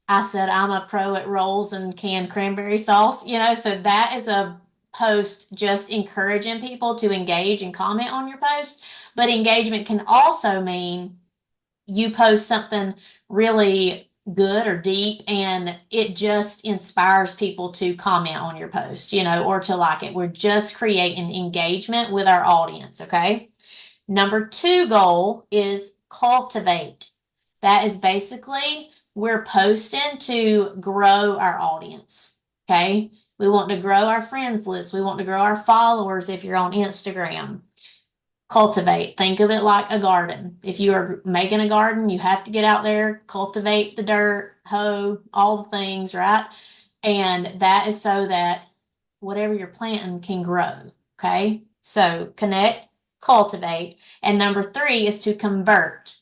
I said I'm a pro at rolls and canned cranberry sauce, so that is a post just encouraging people to engage and comment on your post. But engagement can also mean you post something really good or deep and it just inspires people to comment on your post, or to like it. We're just creating engagement with our audience, okay? Number 2 goal is cultivate. That is basically we're posting to grow our audience, okay? We want to grow our friends list. We want to grow our followers if you're on Instagram. Cultivate. Think of it like a garden. If you are making a garden, you have to get out there, cultivate the dirt, hoe, all the things, right? And that is so that whatever you're planting can grow. Okay. So connect, cultivate. And number 3 is to convert.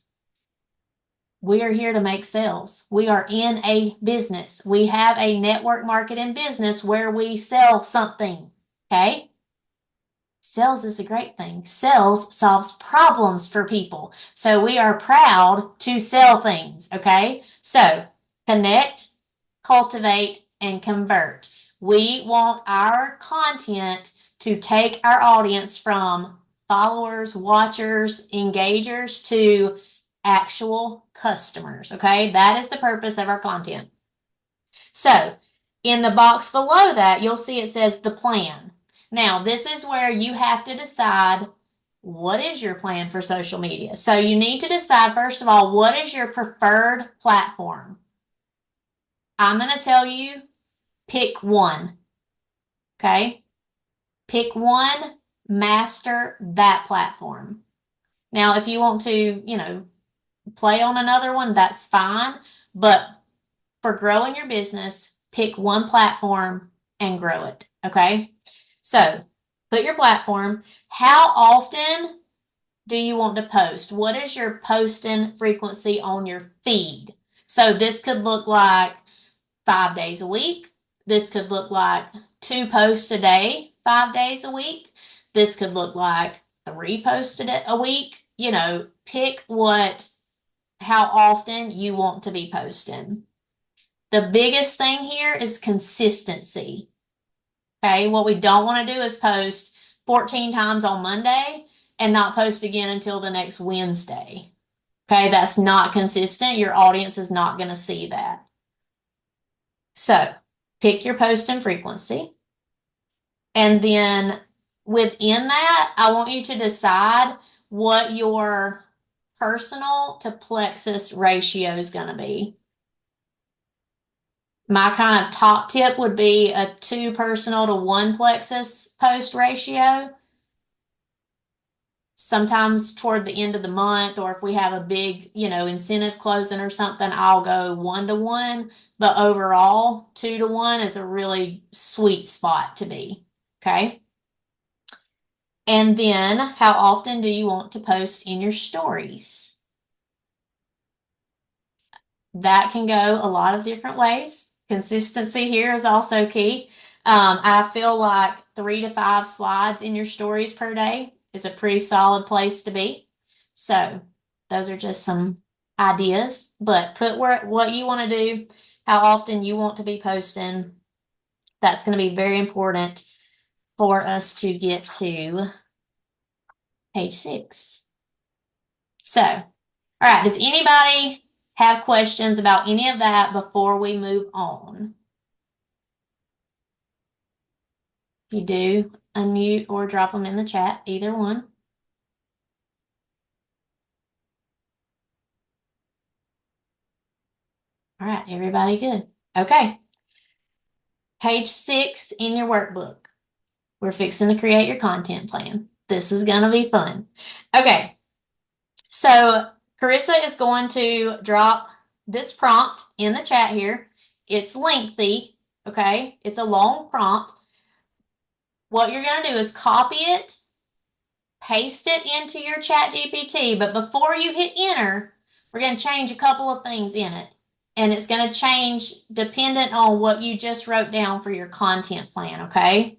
We are here to make sales. We are in a business. We have a network marketing business where we sell something. Okay. Sales is a great thing. Sales solves problems for people. So we are proud to sell things, okay? So connect, cultivate, and convert. We want our content to take our audience from followers, watchers, engagers to actual customers, okay? That is the purpose of our content. So in the box below that, you'll see it says the plan. Now, this is where you have to decide what is your plan for social media. So you need to decide, first of all, what is your preferred platform? I'm going to tell you, pick one, okay? Pick one, master that platform. Now, if you want to, play on another one, that's fine. But for growing your business, pick one platform and grow it, okay? So put your platform. How often do you want to post? What is your posting frequency on your feed? So this could look like 5 days a week. This could look like 2 posts a day, 5 days a week. This could look like 3 posts a week. Pick how often you want to be posting. The biggest thing here is consistency. Okay, what we don't want to do is post 14 times on Monday and not post again until the next Wednesday. Okay, that's not consistent. Your audience is not going to see that. So pick your posting frequency. And then within that, I want you to decide what your personal to Plexus ratio is going to be. My kind of top tip would be a 2 personal to 1 Plexus post ratio. Sometimes toward the end of the month, or if we have a big, incentive closing or something, I'll go 1 to 1. But overall, 2 to 1 is a really sweet spot to be. Okay. And then how often do you want to post in your stories? that can go a lot of different ways. Consistency here is also key. I feel like 3 to 5 slides in your stories per day is a pretty solid place to be. So those are just some ideas, but put what you want to do, how often you want to be posting. That's going to be very important for us to get to page 6. So, all right, does anybody have questions about any of that before we move on? If you do, unmute or drop them in the chat, either one. All right, everybody good. Okay. Page 6 in your workbook. We're fixing to create your content plan. This is going to be fun. Okay. So Carissa is going to drop this prompt in the chat here. It's lengthy. Okay. It's a long prompt. What you're going to do is copy it, paste it into your ChatGPT, but before you hit enter, we're going to change a couple of things in it. And it's going to change dependent on what you just wrote down for your content plan, okay?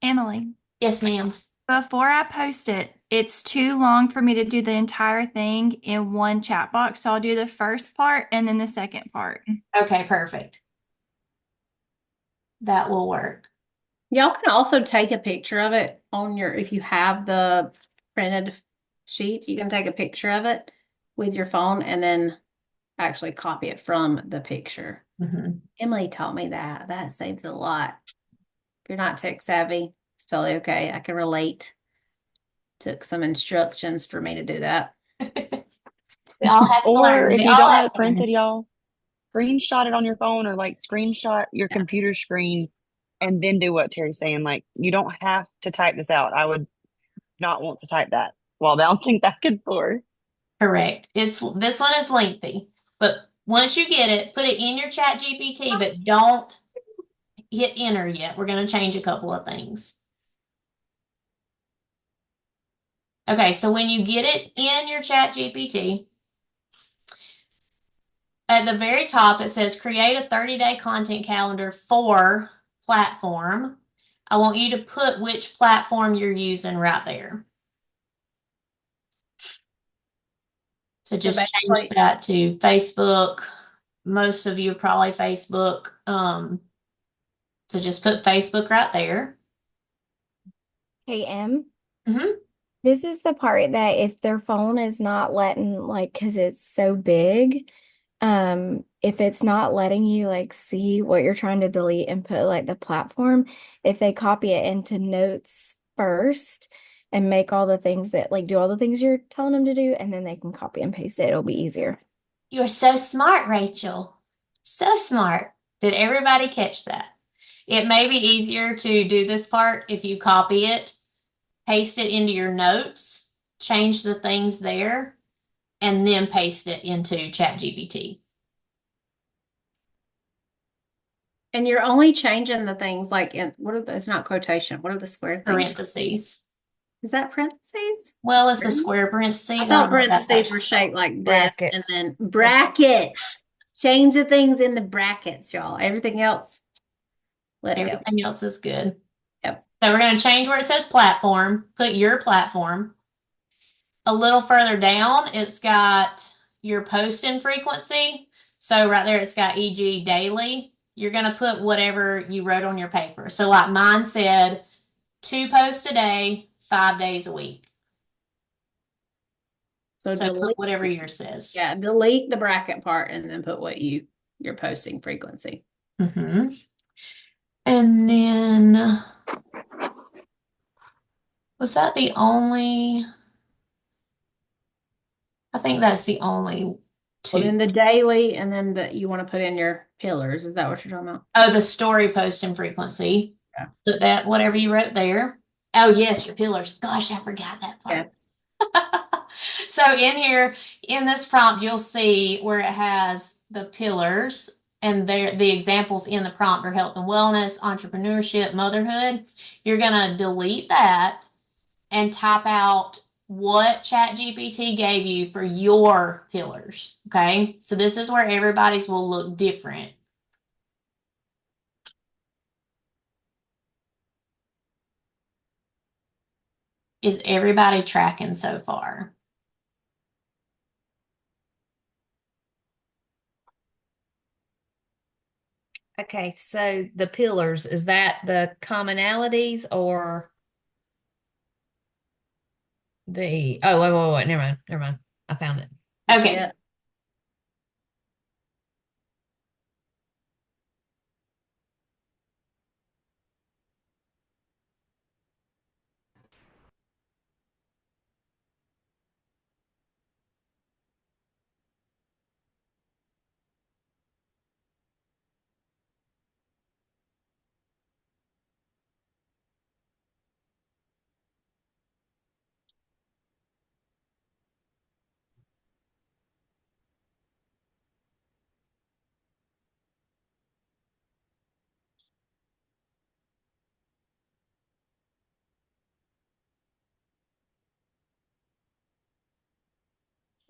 Emily, Yes, ma'am. before I post it, it's too long for me to do the entire thing in one chat box. So I'll do the first part and then the second part. Okay, perfect. That will work. Y'all can also take a picture of it on your, if you have the printed sheet, you can take a picture of it with your phone and then actually copy it from the picture. Mhm. Emily taught me that. That saves a lot. If you're not tech savvy, it's totally okay. I can relate. Took some instructions for me to do that. We all have to Or learn. if We you all don't have have it to learn. printed, y'all, screenshot it on your phone or like screenshot your computer screen and then do what Terry's saying. Like, you don't have to type this out. I would not want to type that while bouncing back and forth. Correct. This one is lengthy, but once you get it, put it in your ChatGPT, but don't hit enter yet. We're going to change a couple of things. Okay, so when you get it in your ChatGPT, at the very top it says create a 30-day content calendar for platform. I want you to put which platform you're using right there. So just change that to Facebook. Most of you are probably Facebook. So just put Facebook right there. Hey, Em, Mm-hmm. this is the part that if their phone is not letting, like, because it's so big, if it's not letting you, like, see what you're trying to delete and put, like, the platform, if they copy it into notes first and make all the things that, like, do all the things you're telling them to do, and then they can copy and paste it, it'll be easier. You're so smart, Rachel. So smart. Did everybody catch that? It may be easier to do this part if you copy it, paste it into your notes, change the things there, and then paste it into ChatGPT. And you're only changing the things like in what are it's not quotation. What are the square things? Parentheses. Is that parentheses? Well, it's the square parentheses. I I thought don't know what that's parentheses were actually shaped like this, Bracket. and then brackets. Change the things in the brackets, y'all. Everything else, let it go. Everything else is good. Yep. So we're going to change where it says platform, put your platform. A little further down, it's got your posting frequency. So right there, it's got e.g. daily. You're going to put whatever you wrote on your paper. So like mine said, 2 posts a day, 5 days a week. So delete, put whatever yours says. yeah, delete the bracket part and then put what your posting frequency. Mm-hmm. And then was that the only? I think that's the only two. Well, then the daily, and then you want to put in your pillars. Is that what you're talking about? Oh, the story posting frequency. Yeah. Put that, whatever you wrote there. Oh, yes, your pillars. Gosh, I forgot that part. Yeah. So in here, in this prompt, you'll see where it has the pillars, and the examples in the prompt are health and wellness, entrepreneurship, motherhood. You're going to delete that and type out what ChatGPT gave you for your pillars. Okay, so this is where everybody's will look different. Is everybody tracking so far? Okay, so the pillars, is that the commonalities or the, oh, wait, never mind. I found it. Okay. Yeah.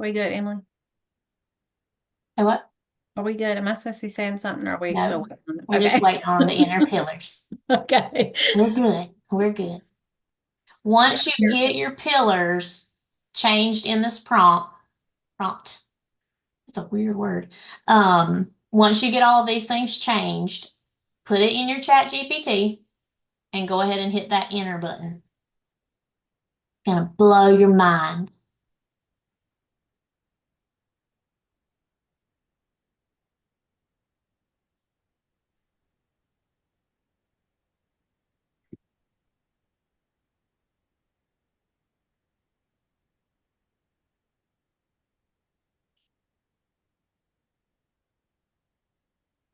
Are we good, Emily? So what? Are we good? Am I supposed to be saying something or are we still No, waiting on we're just Okay. waiting on the inner pillars. Okay. We're good. We're good. Once you get your pillars changed in this prompt, it's a weird word. Once you get all of these things changed, put it in your chat GPT and go ahead and hit that enter button. It's gonna blow your mind.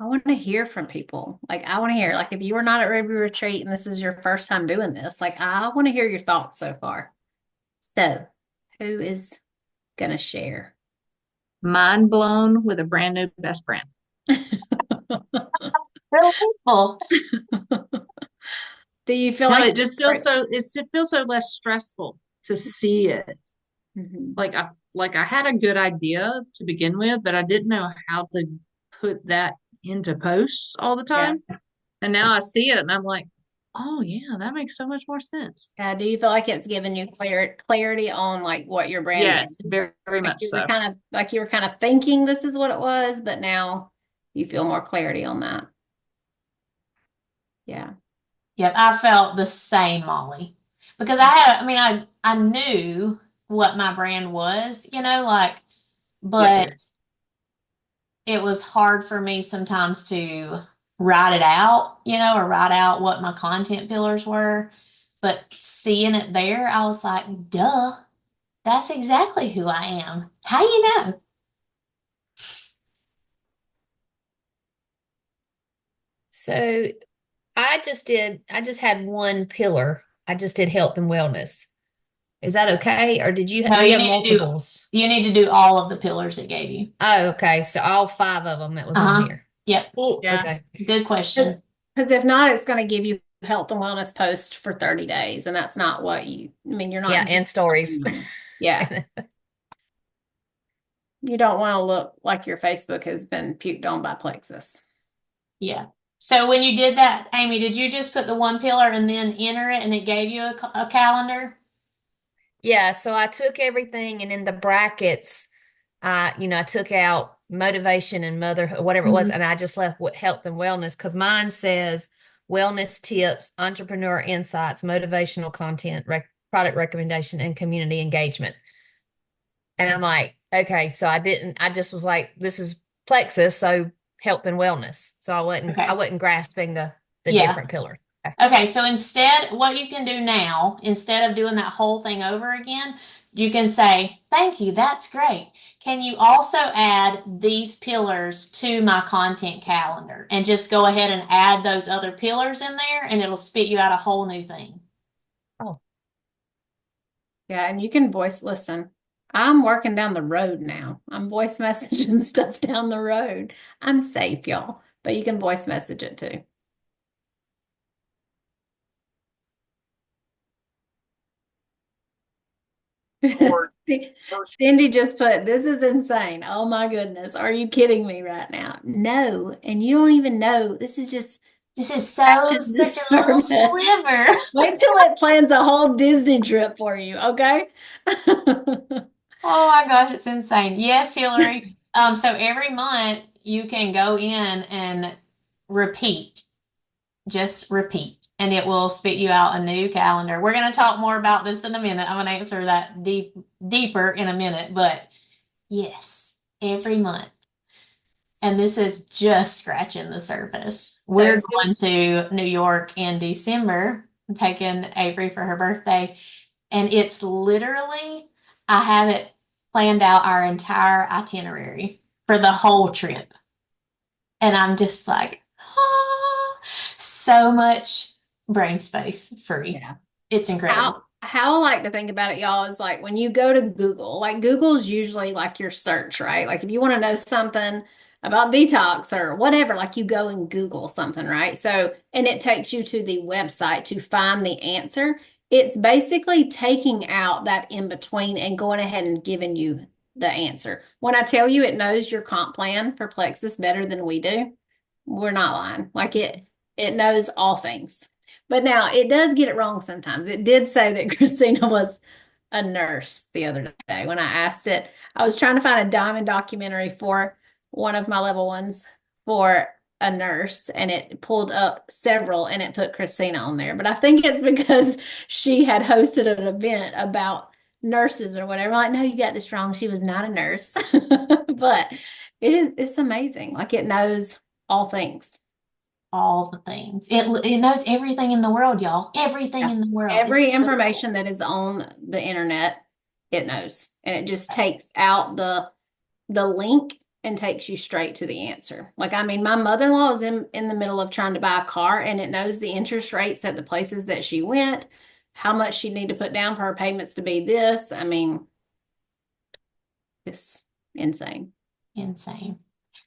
I want to hear from people. Like, I want to hear, like, if you were not at Ruby Retreat and this is your first time doing this, like, I want to hear your thoughts so far. So, who is going to share? Mind blown with a brand new best friend. Really cool. Do you feel No, like it just feels so it feels so less stressful to see it. Mhm. Like I had a good idea to begin with, but I didn't know how to put that into posts all the Yeah. time. And now I see it and I'm like, oh yeah, that makes so much more sense. Yeah. Do you feel like it's given you clarity on like what your brand Yes, is? very, very Like much you were so. kind of like you were kind of thinking this is what it was, but now you feel more clarity on that. Yeah. Yep, I felt the same, Molly. Because I knew what my brand was, like, but Yeah. it was hard for me sometimes to write it out, or write out what my content pillars were. But seeing it there, I was like, duh, that's exactly who I am. How you know? So I just had one pillar. I just did health and wellness. Is that okay? Or No, do you have multiples? you need to do all of the pillars it gave you. Oh, okay. So all five of them that was on Uh-huh. here. Yep. Oh, Yeah. okay. Good question. Because if not, it's going to give you health and wellness post for 30 days. And that's not what you're not. Yeah, and stories. Yeah. You don't want to look like your Facebook has been puked on by Plexus. Yeah. So when you did that, Amy, did you just put the one pillar and then enter it and it gave you a calendar? Yeah, so I took everything and in the brackets, I took out motivation and motherhood, whatever it was, and I just left with health and wellness because mine says wellness tips, entrepreneur insights, motivational content, product recommendation, and community engagement. And I'm like, okay, so I just was like, this is Plexus, so health and wellness. So I Okay. wasn't grasping the Yeah. different pillars. Okay, so instead, what you can do now, instead of doing that whole thing over again, you can say, thank you, that's great. Can you also add these pillars to my content calendar? And just go ahead and add those other pillars in there, and it'll spit you out a whole new thing. Oh, Yeah. And you can listen. I'm working down the road now. I'm voice messaging stuff down the road. I'm safe, y'all, but you can voice message it too. or Cindy just put, this is insane. Oh my goodness. Are you kidding me right now? No. And you don't even know. This is just This is scratching the such a little surface. sliver. Wait till it plans a whole Disney trip for you, okay? Oh my gosh, it's insane. Yes, Hillary. So every month you can go in and repeat, just repeat, and it will spit you out a new calendar. We're going to talk more about this in a minute. I'm going to answer that deeper in a minute, but yes, every month. And this is just scratching the surface. We're going to New York in December, taking Avery for her birthday. And it's literally, I have it planned out our entire itinerary for the whole trip. And I'm just like, so much brain space free. Yeah. It's incredible. How I like to think about it, y'all, is like when you go to Google, like Google's usually like your search, right? Like if you want to know something about detox or whatever, like you go and Google something, right? So, and it takes you to the website to find the answer. It's basically taking out that in between and going ahead and giving you the answer. When I tell you it knows your comp plan for Plexus better than we do, we're not lying. Like it knows all things. But now it does get it wrong sometimes. It did say that Christina was a nurse the other day when I asked it. I was trying to find a diamond documentary for one of my level ones for a nurse, and it pulled up several and it put Christina on there. But I think it's because she had hosted an event about nurses or whatever. I'm like, no, you got this wrong. She was not a nurse. But it's amazing. Like it knows all things. All the things. It knows everything in the world, y'all. Everything Yeah. in the world. It's Every really cool. information that is on the internet, it knows. And it just takes out the link and takes you straight to the answer. Like, I mean, my mother-in-law is in the middle of trying to buy a car and it knows the interest rates at the places that she went, how much she'd need to put down for her payments to be this. I mean, it's insane. Insane.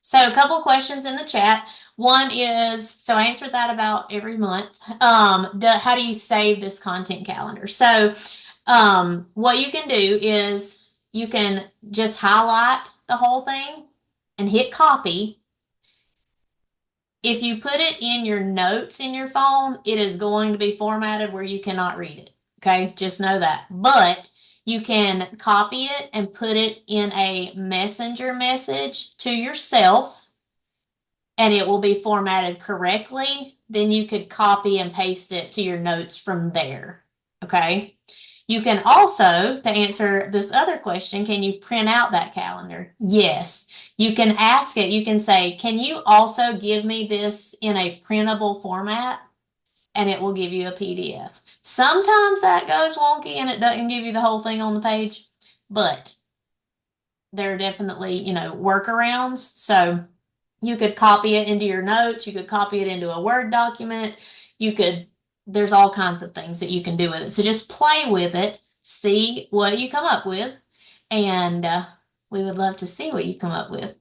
So a couple questions in the chat. One is, so I answered that about every month. How do you save this content calendar? So what you can do is you can just highlight the whole thing and hit copy. If you put it in your notes in your phone, it is going to be formatted where you cannot read it. Okay, just know that. But you can copy it and put it in a messenger message to yourself, and it will be formatted correctly. Then you could copy and paste it to your notes from there. Okay. You can also, to answer this other question, can you print out that calendar? Yes. You can ask it, you can say, can you also give me this in a printable format? And it will give you a PDF. Sometimes that goes wonky and it doesn't give you the whole thing on the page, but there are definitely, workarounds. So you could copy it into your notes, you could copy it into a Word document, there's all kinds of things that you can do with it. So just play with it, see what you come up with, and we would love to see what you come up with.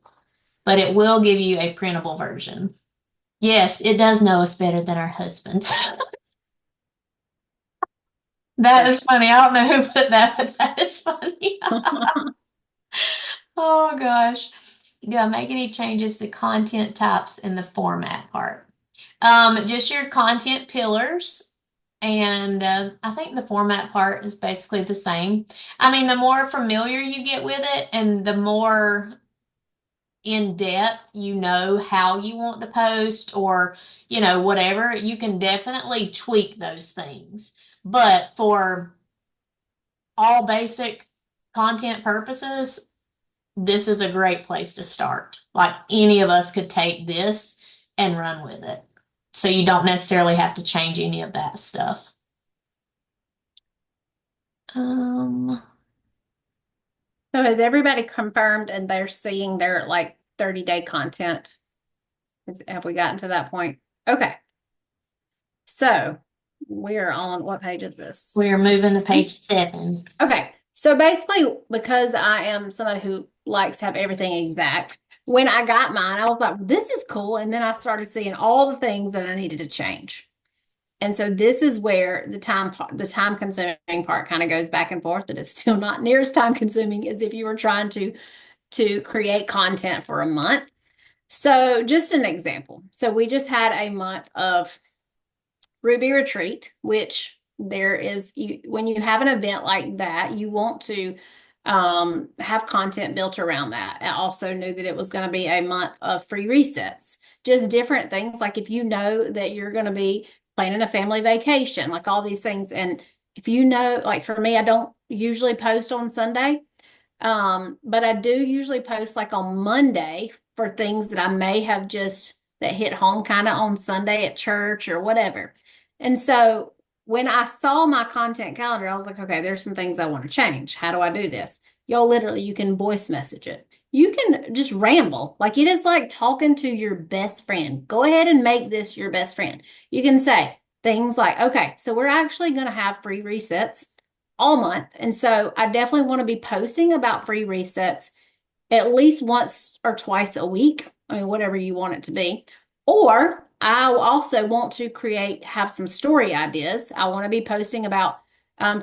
But it will give you a printable version. Yes, it does know us better than our husbands. That is funny. I don't know who put that, but that is funny. Oh gosh. Do I make any changes to content types in the format part? Just your content pillars. And I think the format part is basically the same. I mean, the more familiar you get with it and the more in depth you know how you want to post or, whatever, you can definitely tweak those things. But for all basic content purposes, this is a great place to start. Like any of us could take this and run with it. So you don't necessarily have to change any of that stuff. So has everybody confirmed and they're seeing their like 30-day content? Have we gotten to that point? Okay. So we're on, what page is this? We're moving to page 7. Okay. So basically, because I am somebody who likes to have everything exact, when I got mine, I was like, this is cool. And then I started seeing all the things that I needed to change. And so this is where the time consuming part kind of goes back and forth, but it's still not near as time consuming as if you were trying to create content for a month. So just an example. So we just had a month of Ruby Retreat, which when you have an event like that, you want to have content built around that. I also knew that it was going to be a month of free resets, just different things. Like if you know that you're going to be planning a family vacation, like all these things. And if you know, like for me, I don't usually post on Sunday. But I do usually post like on Monday for things that I may have just that hit home kind of on Sunday at church or whatever. And so when I saw my content calendar, I was like, okay, there's some things I want to change. How do I do this? Y'all, literally, you can voice message it. You can just ramble. Like it is like talking to your best friend. Go ahead and make this your best friend. You can say things like, okay, so we're actually going to have free resets all month. And so I definitely want to be posting about free resets at least once or twice a week. I mean, whatever you want it to be. Or I also want to have some story ideas. I want to be posting about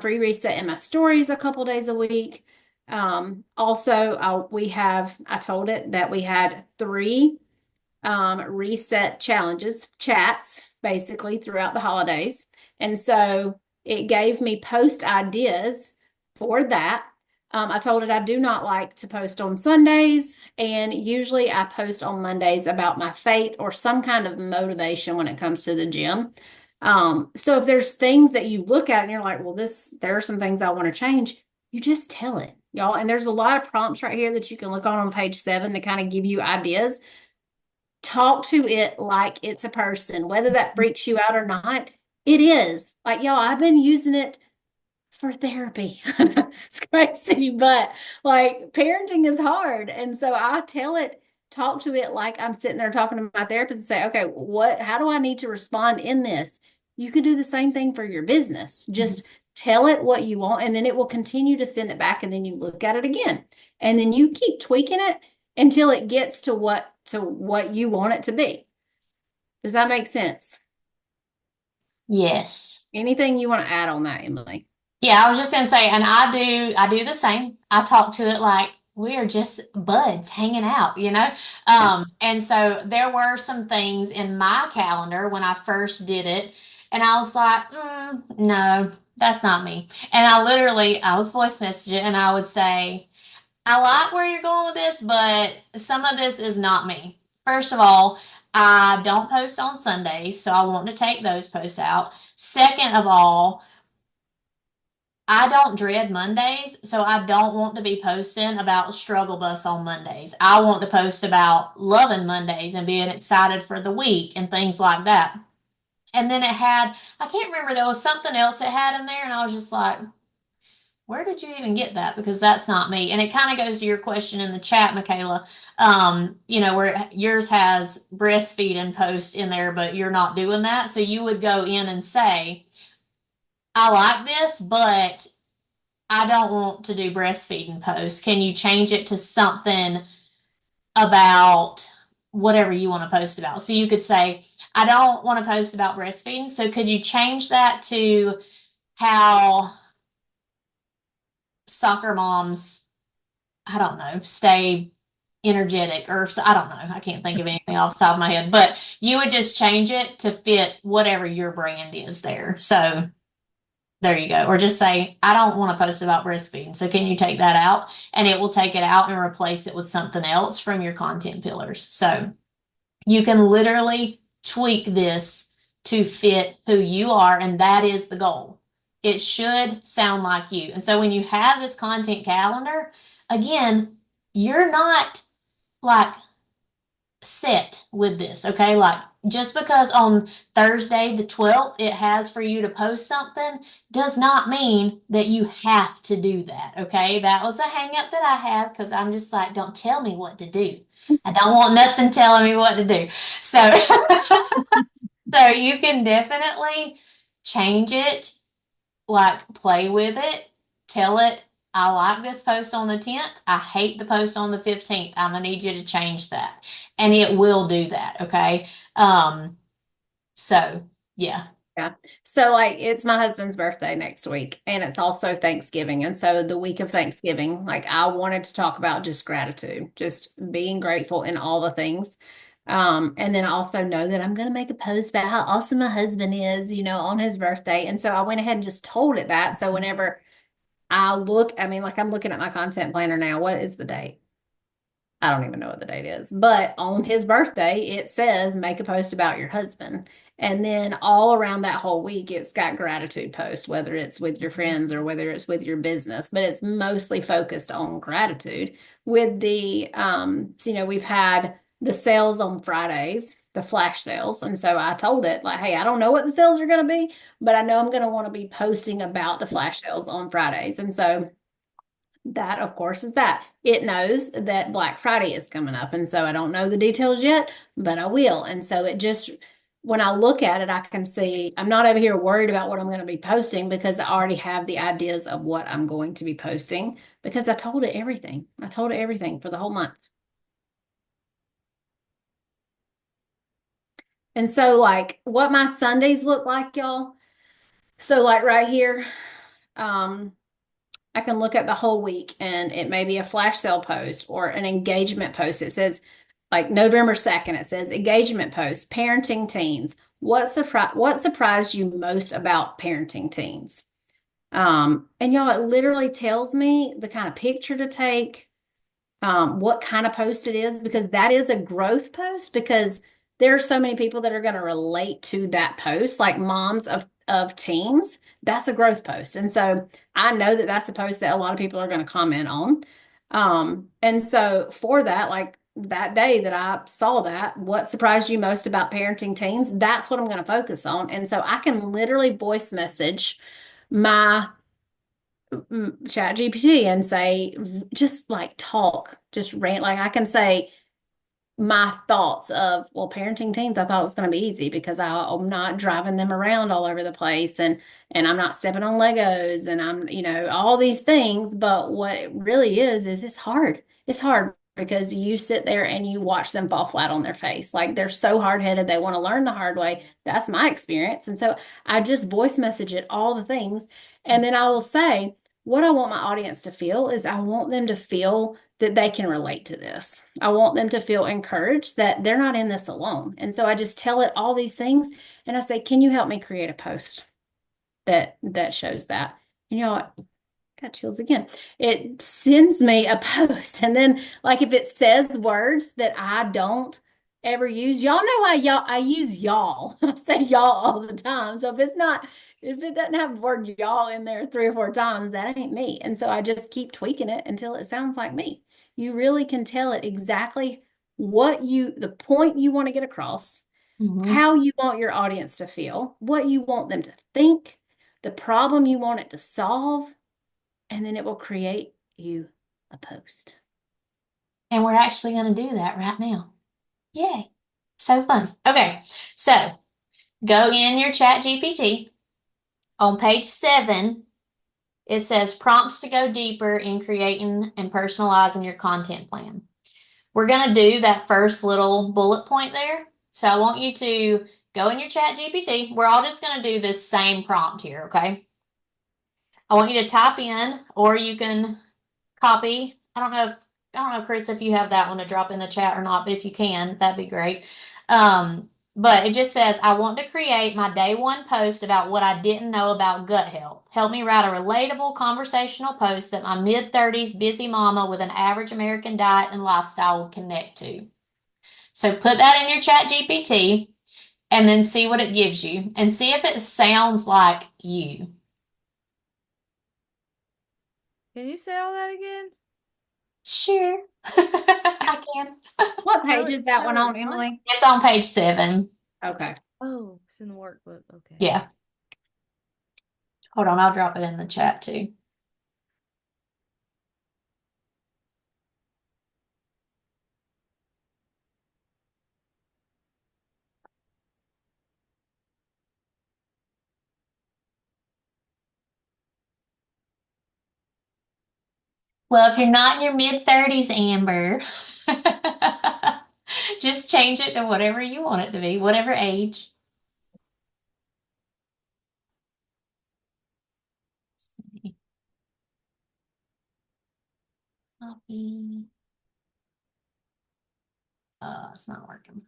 free reset in my stories a couple days a week. Also, I told it that we had 3 reset challenges, chats, basically throughout the holidays. And so it gave me post ideas for that. I told it I do not like to post on Sundays, and usually I post on Mondays about my faith or some kind of motivation when it comes to the gym. So if there's things that you look at and you're like, well, there are some things I want to change, you just tell it, y'all. And there's a lot of prompts right here that you can look on page 7 to kind of give you ideas. Talk to it like it's a person, whether that freaks you out or not. It is. Like, y'all, I've been using it for therapy. It's crazy, but like parenting is hard. And so I tell it, talk to it like I'm sitting there talking to my therapist and say, okay, how do I need to respond in this? You could do the same thing for your business. Just tell it what you want, and then it will continue to send it back, and then you look at it again. And then you keep tweaking it until it gets to what you want it to be. Does that make sense? Yes. Anything you want to add on that, Emily? Yeah, I was just gonna say, and I do the same. I talk to it like we are just buds hanging out, you know? And so there were some things in my calendar when I first did it, and I was like, no, that's not me. And I was voice messaging, and I would say, I like where you're going with this, but some of this is not me. First of all, I don't post on Sundays, so I want to take those posts out. Second of all, I don't dread Mondays, so I don't want to be posting about struggle bus on Mondays. I want to post about loving Mondays and being excited for the week and things like that. And then I can't remember, there was something else it had in there, and I was just like, where did you even get that? Because that's not me. And it kind of goes to your question in the chat, Michaela. Where yours has breastfeeding post in there, but you're not doing that. So you would go in and say, I like this, but I don't want to do breastfeeding posts. Can you change it to something about whatever you want to post about? So you could say, I don't want to post about breastfeeding. So could you change that to how soccer moms, I don't know, stay energetic, or I don't know. I can't think of anything off the top of my head, but you would just change it to fit whatever your brand is there. So there you go. Or just say, I don't want to post about breastfeeding. So can you take that out? And it will take it out and replace it with something else from your content pillars. So you can literally tweak this to fit who you are, and that is the goal. It should sound like you. And so when you have this content calendar, again, you're not like set with this, okay? Like just because on Thursday the 12th it has for you to post something does not mean that you have to do that, okay? That was a hang up that I have because I'm just like, don't tell me what to do. I don't want nothing telling me what to do. So, so you can definitely change it, like play with it, tell it, I like this post on the 10th. I hate the post on the 15th. I'm gonna need you to change that. And it will do that, okay? So yeah. Yeah. So like it's my husband's birthday next week and it's also Thanksgiving. And so the week of Thanksgiving, like I wanted to talk about just gratitude, just being grateful in all the things. And then I also know that I'm going to make a post about how awesome my husband is, on his birthday. And so I went ahead and just told it that. So whenever I mean, like I'm looking at my content planner now. What is the date? I don't even know what the date is, but on his birthday, it says make a post about your husband. And then all around that whole week, it's got gratitude posts, whether it's with your friends or whether it's with your business, but it's mostly focused on gratitude. With so, we've had the sales on Fridays, the flash sales. And so I told it, like, hey, I don't know what the sales are going to be, but I know I'm going to want to be posting about the flash sales on Fridays. And so that, of course, is that it knows that Black Friday is coming up. And so I don't know the details yet, but I will. And so when I look at it, I can see I'm not over here worried about what I'm going to be posting because I already have the ideas of what I'm going to be posting because I told it everything. I told it everything for the whole month. And so, like, what my Sundays look like, y'all. So, like, right here, um, I can look at the whole week and it may be a flash sale post or an engagement post. It says like November 2nd, it says engagement post, parenting teens. What surprised you most about parenting teens? And y'all, it literally tells me the kind of picture to take, what kind of post it is, because that is a growth post because there are so many people that are going to relate to that post, like moms of teens. That's a growth post. And so I know that that's a post that a lot of people are going to comment on. And so for that, like that day that I saw that, what surprised you most about parenting teens? That's what I'm going to focus on. And so I can literally voice message my ChatGPT and say, just like talk, just rant. Like I can say my thoughts of, well, parenting teens, I thought it was going to be easy because I'm not driving them around all over the place and I'm not stepping on Legos and I'm, all these things. But what it really is it's hard. It's hard because you sit there and you watch them fall flat on their face. Like they're so hard-headed, they want to learn the hard way. That's my experience. And so I just voice message it all the things. And then I will say, what I want my audience to feel is I want them to feel that they can relate to this. I want them to feel encouraged that they're not in this alone. And so I just tell it all these things and I say, "Can you help me create a post that shows that?" And got chills again. It sends me a post and then like if it says words that I don't ever use, y'all know I use y'all. I say y'all all the time. So if it doesn't have the word y'all in there 3 or 4 times, that ain't me. And so I just keep tweaking it until it sounds like me. You really can tell it exactly the point you want to get across, how you want your audience to feel, what you want them to think, the problem you want it to solve, and then it will create you a post. And we're actually going to do that right now. Yay. So fun. Okay. So go in your ChatGPT. On page 7, it says prompts to go deeper in creating and personalizing your content plan. We're going to do that first little bullet point there. So I want you to go in your ChatGPT. We're all just going to do this same prompt here, okay? I want you to type in, or you can copy. I don't know, Chris, if you have that one to drop in the chat or not, but if you can, that'd be great. But it just says, I want to create my day one post about what I didn't know about gut health. Help me write a relatable conversational post that my mid-30s busy mama with an average American diet and lifestyle will connect to. So put that in your chat GPT and then see what it gives you and see if it sounds like you. Can you say all that again? Sure. I can. What page is that one on, what? Emily? It's on page 7. Okay. Oh, it's in the workbook. Okay. Yeah. Hold on, I'll drop it in the chat too. Well, if you're not in your mid-30s, Amber, just change it to whatever you want it to be, whatever age. Copy. It's not working.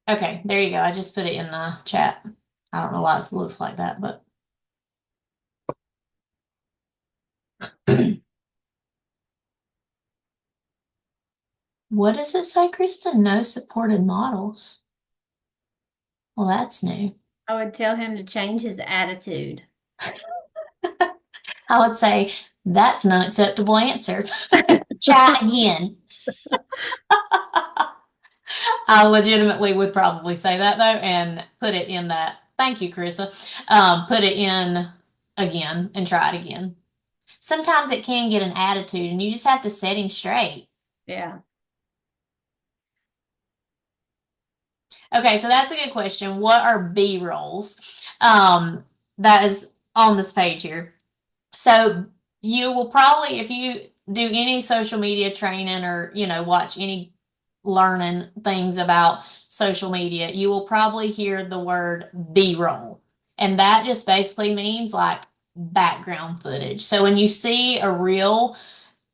Okay, there you go. I just put it in the chat. I don't know why it looks like that, but what does it say, Krista? No supported models. Well, that's new. I would tell him to change his attitude. I would say that's an unacceptable answer. Try again. I legitimately would probably say that though, and put it in that. Thank you, Carissa. Put it in again and try it again. Sometimes it can get an attitude, and you just have to set him straight. Yeah. Okay, so that's a good question. What are B rolls? That is on this page here. So you will probably, if you do any social media training or, watch any learning things about social media, you will probably hear the word B-roll. And that just basically means like background footage. So when you see a reel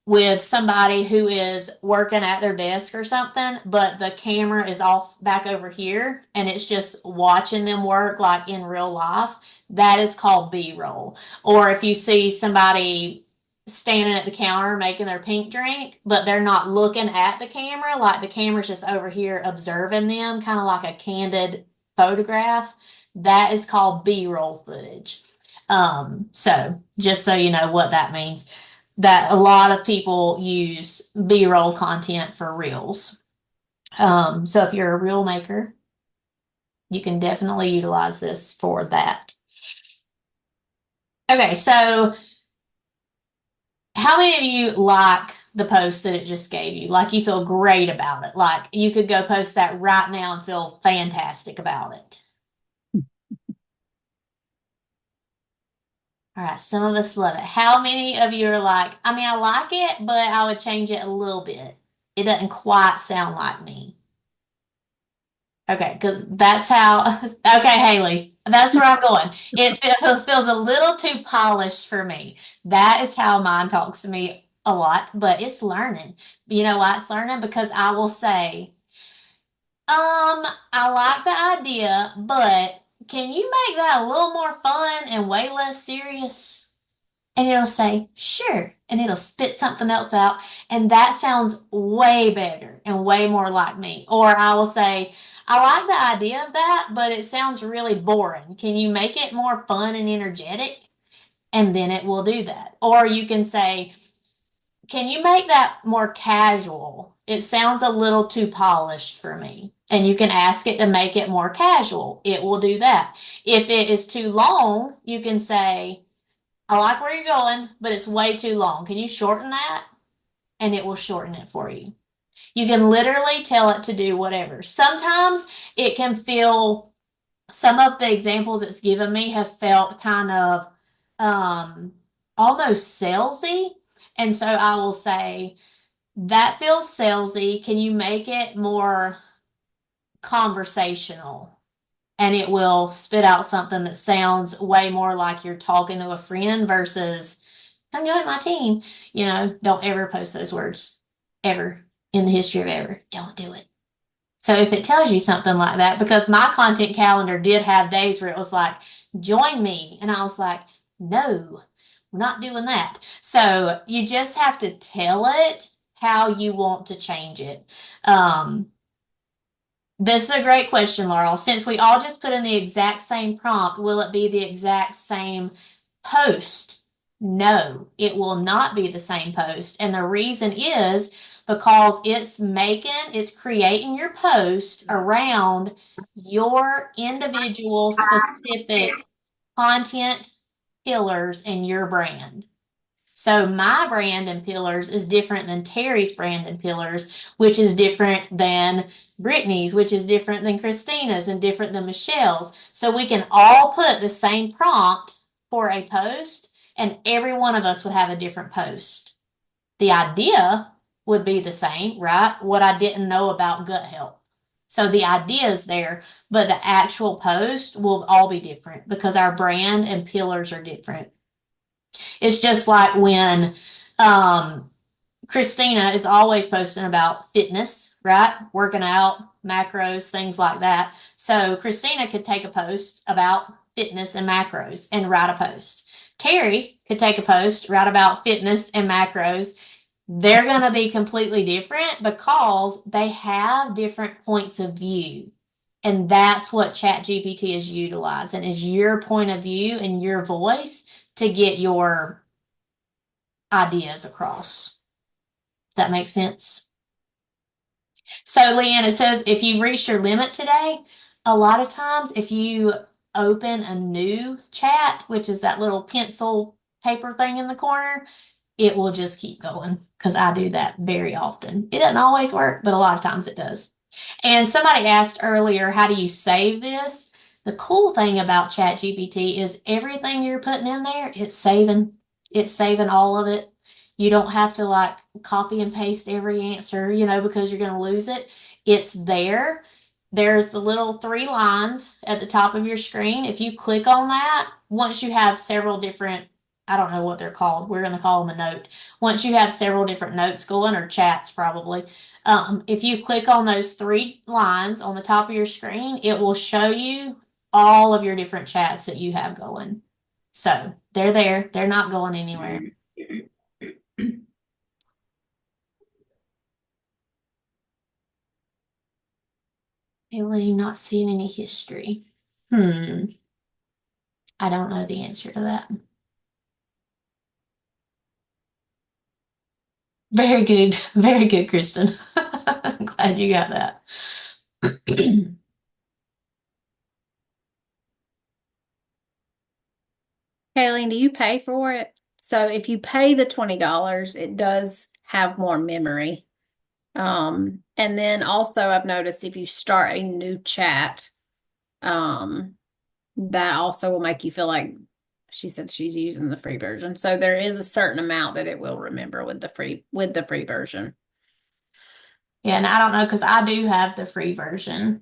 with somebody who is working at their desk or something, but the camera is off back over here and it's just watching them work like in real life, that is called B-roll. Or if you see somebody standing at the counter making their pink drink, but they're not looking at the camera, like the camera's just over here observing them, kind of like a candid photograph, that is called B-roll footage. So just so you know what that means, that a lot of people use B-roll content for reels. So if you're a reel maker, you can definitely utilize this for that. Okay, so how many of you like the post that it just gave you? Like you feel great about it. Like you could go post that right now and feel fantastic about it. All right, some of us love it. How many of you are like, I like it, but I would change it a little bit. It doesn't quite sound like me. Okay, because that's how, okay, Haley, that's where I'm going. It feels a little too polished for me. That is how mine talks to me a lot, but it's learning. You know why it's learning? Because I will say, I like the idea, but can you make that a little more fun and way less serious? And it'll say, sure. And it'll spit something else out. And that sounds way better and way more like me. Or I will say, I like the idea of that, but it sounds really boring. Can you make it more fun and energetic? And then it will do that. Or you can say, can you make that more casual? It sounds a little too polished for me. And you can ask it to make it more casual. It will do that. If it is too long, you can say, I like where you're going, but it's way too long. Can you shorten that? And it will shorten it for you. You can literally tell it to do whatever. Sometimes it can feel, some of the examples it's given me have felt kind of almost salesy. And so I will say, that feels salesy. Can you make it more conversational? And it will spit out something that sounds way more like you're talking to a friend versus come join my team. Don't ever post those words ever in the history of ever. Don't do it. So if it tells you something like that, because my content calendar did have days where it was like, join me. And I was like, no, we're not doing that. So you just have to tell it how you want to change it. This is a great question, Laurel. Since we all just put in the exact same prompt, will it be the exact same post? No, it will not be the same post. And the reason is because it's creating your post around your individual specific content pillars in your brand. So my brand and pillars is different than Terry's brand and pillars, which is different than Brittany's, which is different than Christina's and different than Michelle's. So we can all put the same prompt for a post and every one of us would have a different post. The idea would be the same, right? What I didn't know about gut health. So the idea is there, but the actual post will all be different because our brand and pillars are different. It's just like when Christina is always posting about fitness, right? Working out, macros, things like that. So Christina could take a post about fitness and macros and write a post. Terry could take a post, write about fitness and macros. They're going to be completely different because they have different points of view. And that's what ChatGPT is utilizing is your point of view and your voice to get your ideas across. That makes sense. So, Leanne, it says if you've reached your limit today, a lot of times if you open a new chat, which is that little pencil paper thing in the corner, it will just keep going because I do that very often. It doesn't always work, but a lot of times it does. And somebody asked earlier, how do you save this? The cool thing about ChatGPT is everything you're putting in there, it's saving. It's saving all of it. You don't have to like copy and paste every answer, because you're going to lose it. It's there. There's the little 3 lines at the top of your screen. If you click on that, once you have several different, I don't know what they're called. We're going to call them a note. Once you have several different notes going, or chats probably, if you click on those 3 lines on the top of your screen, it will show you all of your different chats that you have going. So they're there. They're not going anywhere. Really not seeing any history. I don't know the answer to that. Very good. Very good, Kristen. I'm glad you got that. Kayleen, do you pay for it? So if you pay the $20, it does have more memory. And then also I've noticed if you start a new chat, that also will make you feel like she said she's using the free version. So there is a certain amount that it will remember with the free version. Yeah, and I don't know because I do have the free version.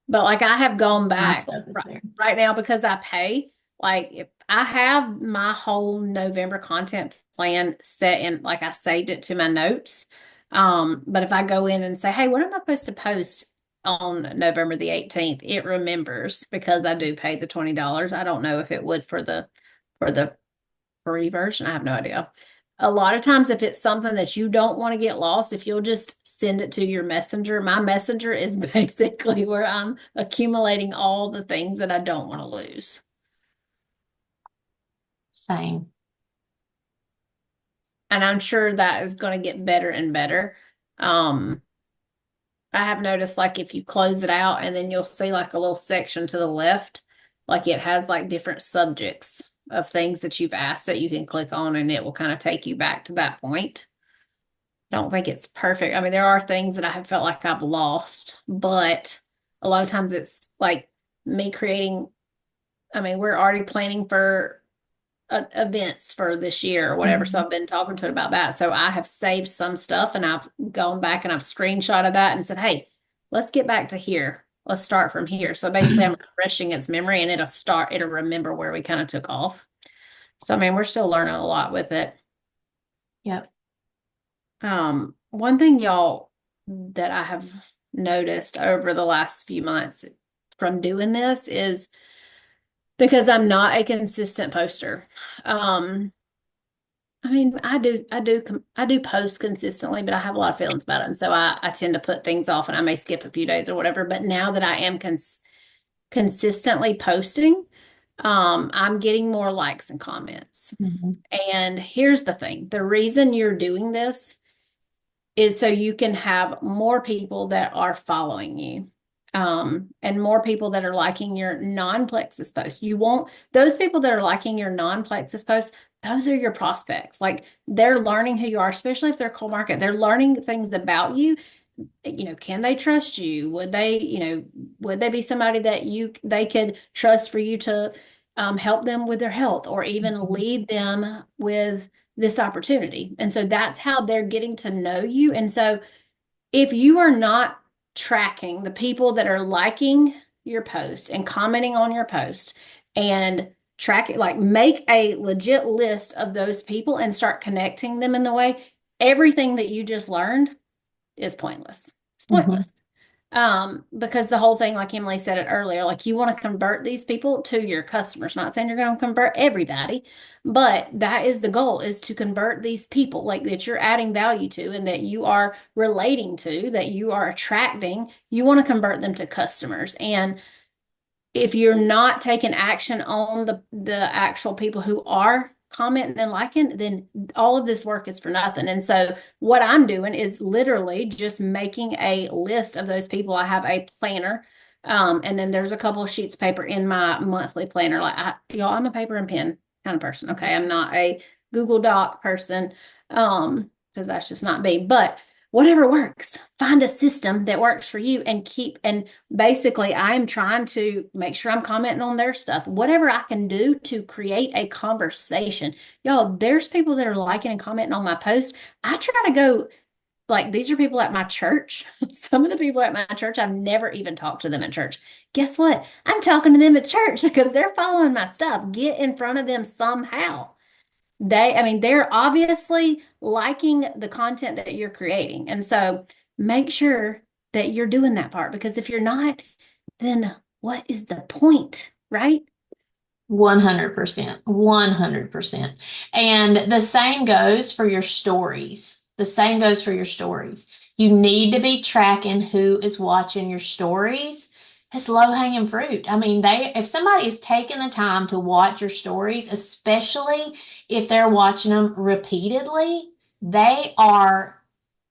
But like I have gone My back stuff is there. right now because I pay. Like if I have my whole November content plan set in, like I saved it to my notes. But if I go in and say, hey, what am I supposed to post on November the 18th? It remembers because I do pay the $20. I don't know if it would for the free version. I have no idea. A lot of times, if it's something that you don't want to get lost, if you'll just send it to your messenger, my messenger is basically where I'm accumulating all the things that I don't want to lose. Same. And I'm sure that is going to get better and better. I have noticed like if you close it out and then you'll see like a little section to the left, like it has like different subjects of things that you've asked that you can click on and it will kind of take you back to that point. Don't think it's perfect. I mean, there are things that I have felt like I've lost, but a lot of times it's like me creating. I mean, we're already planning for events for this year or whatever. So I've been talking to it about that. So I have saved some stuff and I've gone back and I've screenshotted that and said, hey, let's get back to here. Let's start from here. So basically, I'm refreshing its memory and it'll remember where we kind of took off. So, I mean, we're still learning a lot with it. Yep. One thing, y'all, that I have noticed over the last few months from doing this is because I'm not a consistent poster. I mean, I do post consistently, but I have a lot of feelings about it, and so I tend to put things off, and I may skip a few days or whatever. But now that I am consistently posting, I'm getting more likes and comments. And here's the thing: the reason you're doing this is so you can have more people that are following you. and more people that are liking your non-plexus posts. You want those people that are liking your non-plexus posts, those are your prospects. Like they're learning who you are, especially if they're cold market. They're learning things about you. Can they trust you? Would they be somebody that they could trust for you to help them with their health or even lead them with this opportunity? And so that's how they're getting to know you. And so if you are not tracking the people that are liking your post and commenting on your post and track it, like make a legit list of those people and start connecting them in the way, everything that you just learned is pointless. It's pointless. Because the whole thing, like Emily said it earlier, like you want to convert these people to your customers. Not saying you're going to convert everybody, but that is the goal, is to convert these people like that you're adding value to and that you are relating to, that you are attracting. You want to convert them to customers. And if you're not taking action on the actual people who are commenting and liking, then all of this work is for nothing. And so what I'm doing is literally just making a list of those people. I have a planner. And then there's a couple of sheets of paper in my monthly planner. I'm a paper and pen kind of person. Okay. I'm not a Google Doc person. Because that's just not me. But whatever works, find a system that works for you and basically I'm trying to make sure I'm commenting on their stuff, whatever I can do to create a conversation. Y'all, there's people that are liking and commenting on my posts. I try to go, like, these are people at my church. Some of the people at my church, I've never even talked to them at church. Guess what? I'm talking to them at church because they're following my stuff. Get in front of them somehow. They're obviously liking the content that you're creating. And so make sure that you're doing that part, because if you're not, then what is the point, right? 100%. 100%. And the same goes for your stories. The same goes for your stories. You need to be tracking who is watching your stories. It's low-hanging fruit. If somebody is taking the time to watch your stories, especially if they're watching them repeatedly, they are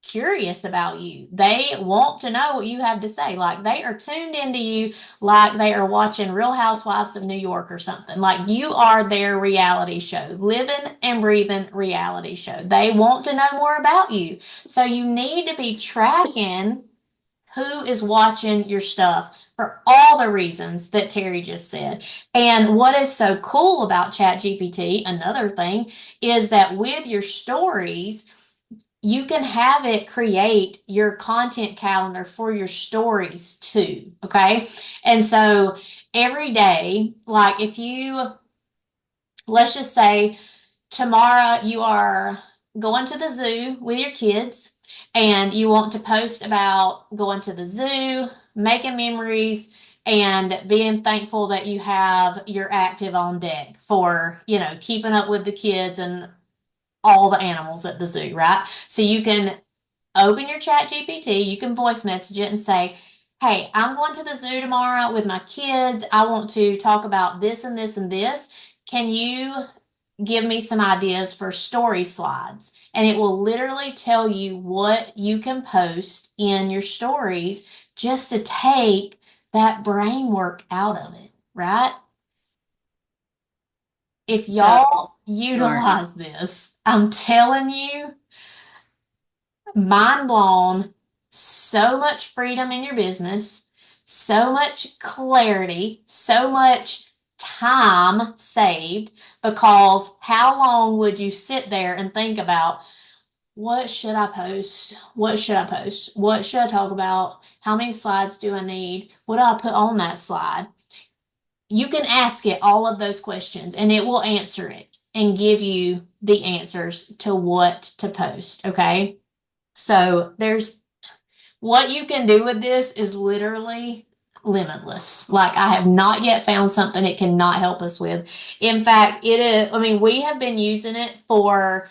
curious about you. They want to know what you have to say. Like they are tuned into you like they are watching Real Housewives of New York or something. Like you are their reality show, living and breathing reality show. They want to know more about you. So you need to be tracking who is watching your stuff for all the reasons that Terry just said. And what is so cool about ChatGPT, another thing, is that with your stories, you can have it create your content calendar for your stories too. Okay. And so every day, like let's just say tomorrow you are going to the zoo with your kids and you want to post about going to the zoo, making memories, and being thankful that you're active on deck for, keeping up with the kids and all the animals at the zoo, right? So you can open your ChatGPT, you can voice message it and say, hey, I'm going to the zoo tomorrow with my kids. I want to talk about this and this and this. Can you give me some ideas for story slides? And it will literally tell you what you can post in your stories just to take that brain work out of it, right? If y'all utilize this, I'm telling you, mind blown, so much freedom in your business, so much clarity, so much time saved, because how long would you sit there and think about what should I post? What should I post? What should I talk about? How many slides do I need? What do I put on that slide? You can ask it all of those questions and it will answer it and give you the answers to what to post. Okay. So what you can do with this is literally limitless. Like I have not yet found something it cannot help us with. In fact, we have been using it for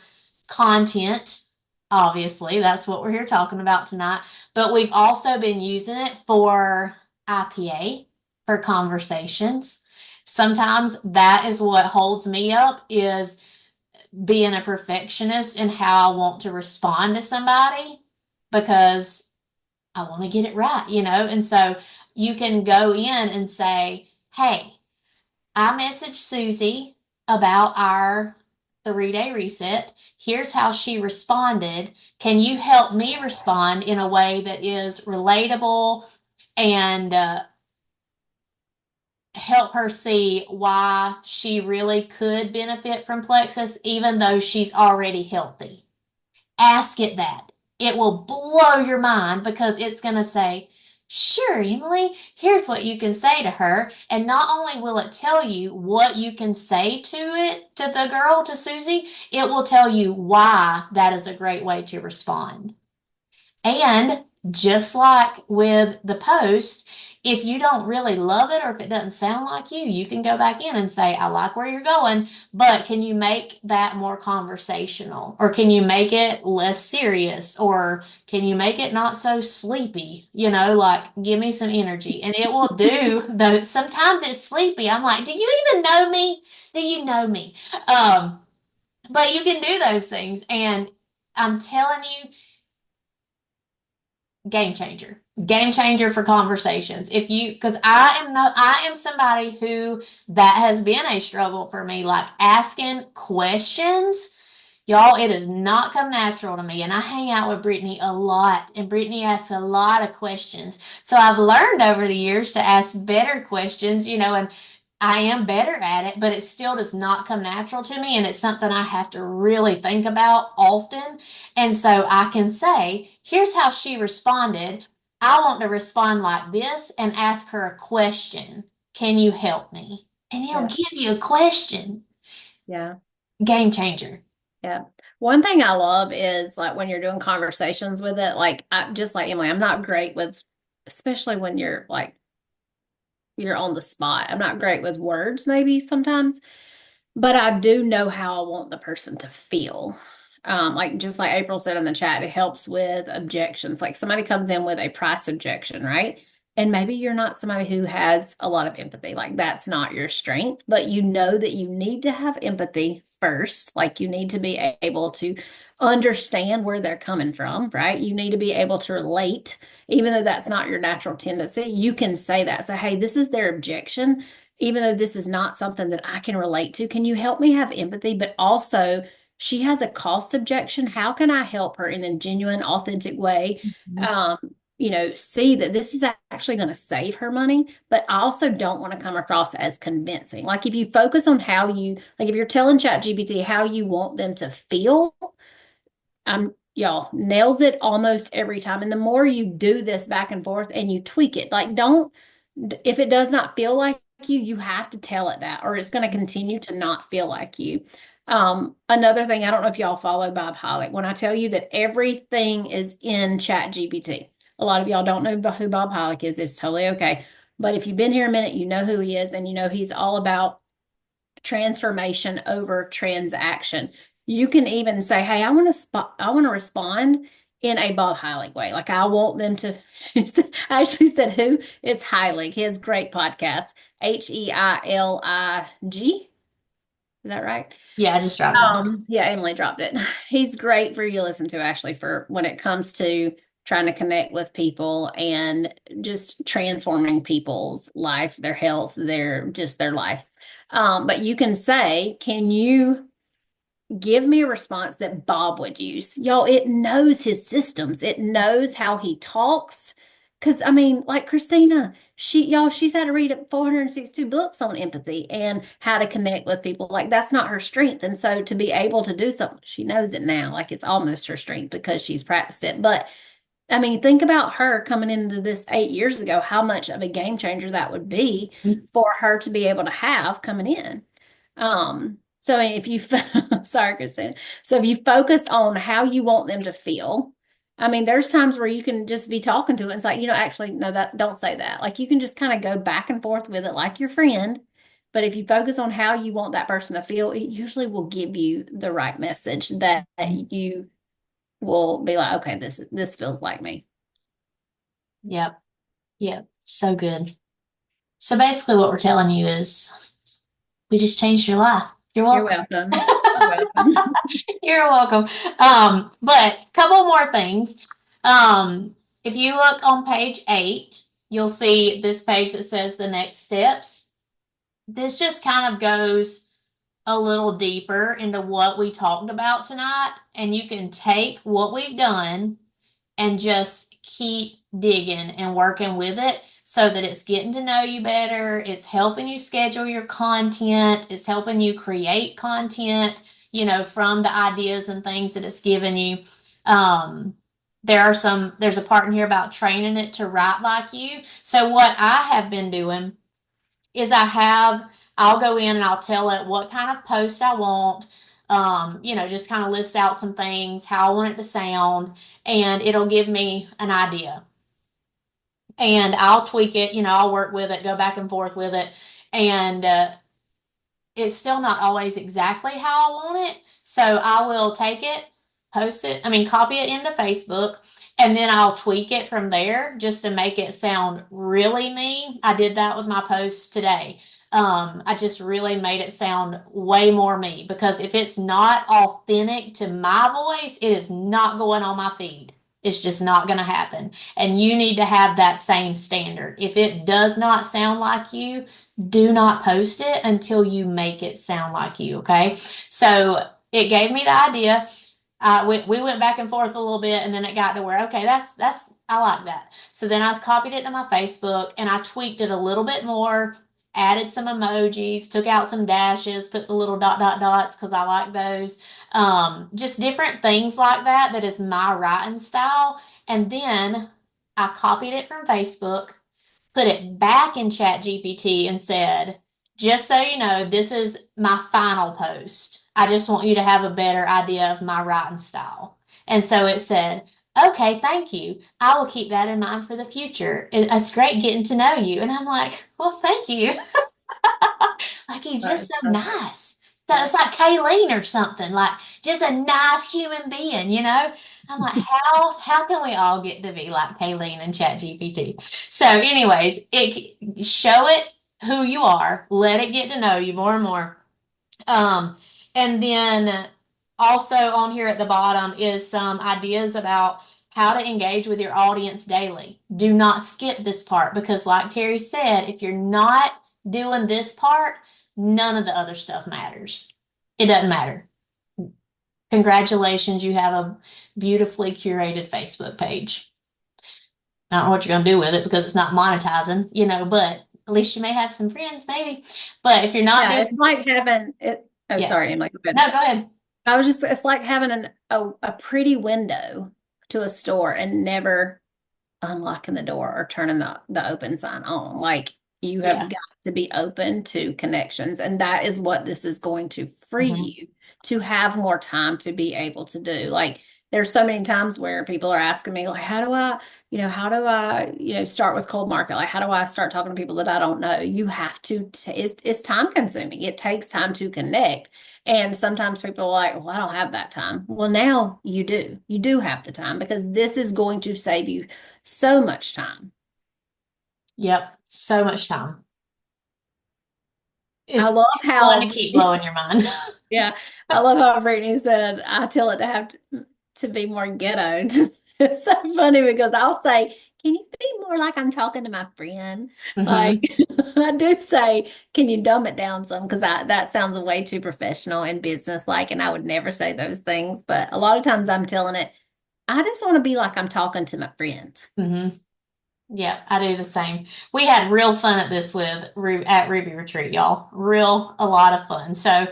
content. Obviously, that's what we're here talking about tonight. But we've also been using it for IPA, for conversations. Sometimes that is what holds me up, is being a perfectionist in how I want to respond to somebody, because I want to get it right, And so you can go in and say, hey, I messaged Susie about our 3-day reset. Here's how she responded. Can you help me respond in a way that is relatable and help her see why she really could benefit from Plexus, even though she's already healthy? Ask it that. It will blow your mind because it's going to say, sure, Emily, here's what you can say to her. And not only will it tell you what you can say to it, to the girl, to Susie, it will tell you why that is a great way to respond. And just like with the post, if you don't really love it or if it doesn't sound like you can go back in and say, I like where you're going, but can you make that more conversational? Or can you make it less serious? Or can you make it not so sleepy? Like give me some energy. And it will do those. Sometimes it's sleepy. I'm like, do you even know me? Do you know me? But you can do those things. And I'm telling you, game changer for conversations. Because I am somebody who that has been a struggle for me, like asking questions. Y'all, it has not come natural to me. And I hang out with Brittany a lot, and Brittany asks a lot of questions. So I've learned over the years to ask better questions, and I am better at it, but it still does not come natural to me. And it's something I have to really think about often. And so I can say, here's how she responded. I want to respond like this and ask her a question. Can you help me? And he'll Yeah. give you a question. Yeah. Game changer. Yeah. One thing I love is like when you're doing conversations with it, like just like Emily, I'm not great with, especially when you're like, you're on the spot. I'm not great with words maybe sometimes, but I do know how I want the person to feel. Like just like April said in the chat, it helps with objections. Like somebody comes in with a price objection, right? And maybe you're not somebody who has a lot of empathy. Like that's not your strength, but you know that you need to have empathy first. Like you need to be able to understand where they're coming from, right? You need to be able to relate, even though that's not your natural tendency. You can say that. Say, hey, this is their objection, even though this is not something that I can relate to. Can you help me have empathy? But also, she has a cost objection. How can I help her in a genuine, authentic way? See that this is actually going to save her money, but I also don't want to come across as convincing. Like if you focus on like if you're telling ChatGPT how you want them to feel, y'all nails it almost every time. And the more you do this back and forth and you tweak it, like if it does not feel like you have to tell it that, or it's going to continue to not feel like you. Another thing, I don't know if y'all follow Bob Hylick. When I tell you that everything is in ChatGPT, a lot of y'all don't know who Bob Hylick is. It's totally okay. But if you've been here a minute, you know who he is, and you know he's all about transformation over transaction. You can even say, hey, I want to respond in a Bob Heilig way. Like I want them to, I actually said who? It's Heilig, his great podcast, Heilig. Is that right? Yeah, I just dropped it. Yeah, Emily dropped it. He's great for you to listen to, Ashley, for when it comes to trying to connect with people and just transforming people's life, their health, their life. But you can say, can you give me a response that Bob would use? Y'all, it knows his systems. It knows how he talks. Because, I mean, like Christina, she's had to read 462 books on empathy and how to connect with people. Like, that's not her strength. And so to be able to do something, she knows it now. Like, it's almost her strength because she's practiced it. But I mean, think about her coming into this 8 years ago, how much of a game changer that would be for her to be able to have coming in. So if you, sorry, Kristen. So if you focus on how you want them to feel, I mean, there's times where you can just be talking to it and it's like, actually, no, don't say that. Like you can just kind of go back and forth with it like your friend. But if you focus on how you want that person to feel, it usually will give you the right message that you will be like, okay, this feels like me. Yep. Yep. So good. So basically what we're telling you is we just changed your life. You're welcome. You're welcome. You're welcome. You're welcome. But a couple more things. If you look on page 8, you'll see this page that says the next steps. This just kind of goes a little deeper into what we talked about tonight, and you can take what we've done and just keep digging and working with it so that it's getting to know you better. It's helping you schedule your content. It's helping you create content, from the ideas and things that it's given you. There's a part in here about training it to write like you. So what I have been doing is I'll go in and I'll tell it what kind of post I want. Just kind of list out some things, how I want it to sound, and it'll give me an idea. And I'll tweak it, I'll work with it, go back and forth with it. And it's still not always exactly how I want it. So I will take it, copy it into Facebook, and then I'll tweak it from there just to make it sound really me. I did that with my post today. I just really made it sound way more me, because if it's not authentic to my voice, it is not going on my feed. It's just not going to happen. And you need to have that same standard. If it does not sound like you, do not post it until you make it sound like you, okay? So it gave me the idea. We went back and forth a little bit, and then it got to where, okay, that's I like that. So then I copied it to my Facebook, and I tweaked it a little bit more, added some emojis, took out some dashes, put the little dot dot dots because I like those. Just different things like that. That is my writing style. And then I copied it from Facebook, put it back in ChatGPT, and said, just so you know, this is my final post. I just want you to have a better idea of my writing style. And so it said, okay, thank you. I will keep that in mind for the future. It's great getting to know you. And I'm like, well, thank you. Like, he's just so nice. So it's like Kayleen or something, like just a nice human being. I'm like, how can we all get to be like Kayleen and ChatGPT? So, anyways, show it who you are, let it get to know you more and more. And then also on here at the bottom is some ideas about how to engage with your audience daily. Do not skip this part, because like Terry said, if you're not doing this part, none of the other stuff matters. It doesn't matter. Congratulations, you have a beautifully curated Facebook page. I don't know what you're going to do with it because it's not monetizing, but at least you may have some friends, maybe. But if you're not doing it's like having it. Oh, Yeah. sorry, Emily. No, go ahead. It's like having a pretty window to a store and never unlocking the door or turning the open sign on. Like, you have Yeah. got to be open to connections. And that is what this is going to free you to have more time to be able to do. Like, there's so many times where people are asking me, like, how do I start with cold market? Like, how do I start talking to people that I don't know? You have to, it's time consuming. It takes time to connect. And sometimes people are like, well, I don't have that time. Well, now you do. You do have the time, because this is going to save you so much time. Yep. So much time. I love Going how to keep blowing your mind. yeah, I love how Brittany said, I tell it to have to be more ghetto. It's so funny because I'll say, can you be more like I'm talking to my friend? Like, I do say, can you dumb it down some? Because that sounds way too professional and business-like, and I would never say those things. But a lot of times I'm telling it, I just want to be like I'm talking to my friends. Yeah, I do the same. We had real fun at this at Ruby Retreat, y'all. A lot of fun. So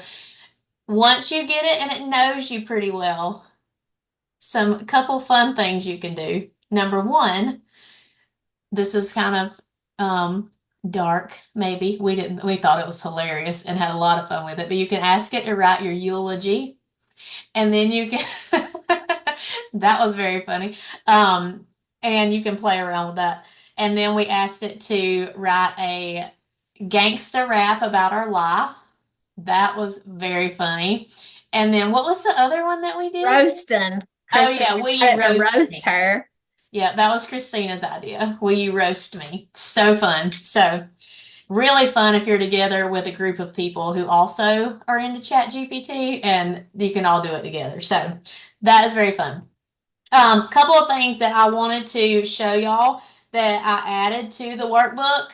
once you get it and it knows you pretty well, a couple fun things you can do. Number one, this is kind of dark, maybe. We thought it was hilarious and had a lot of fun with it, but you can ask it to write your eulogy, and then you can that was very funny. And you can play around with that. And then we asked it to write a gangsta rap about our life. That was very funny. And then what was the other one that we did? Roasting. Oh yeah, will you roast me? her? Yeah, that was Christina's idea. Will you roast me? So fun. So really fun if you're together with a group of people who also are into ChatGPT, and you can all do it together. So that is very fun. Couple of things that I wanted to show y'all. that I added to the workbook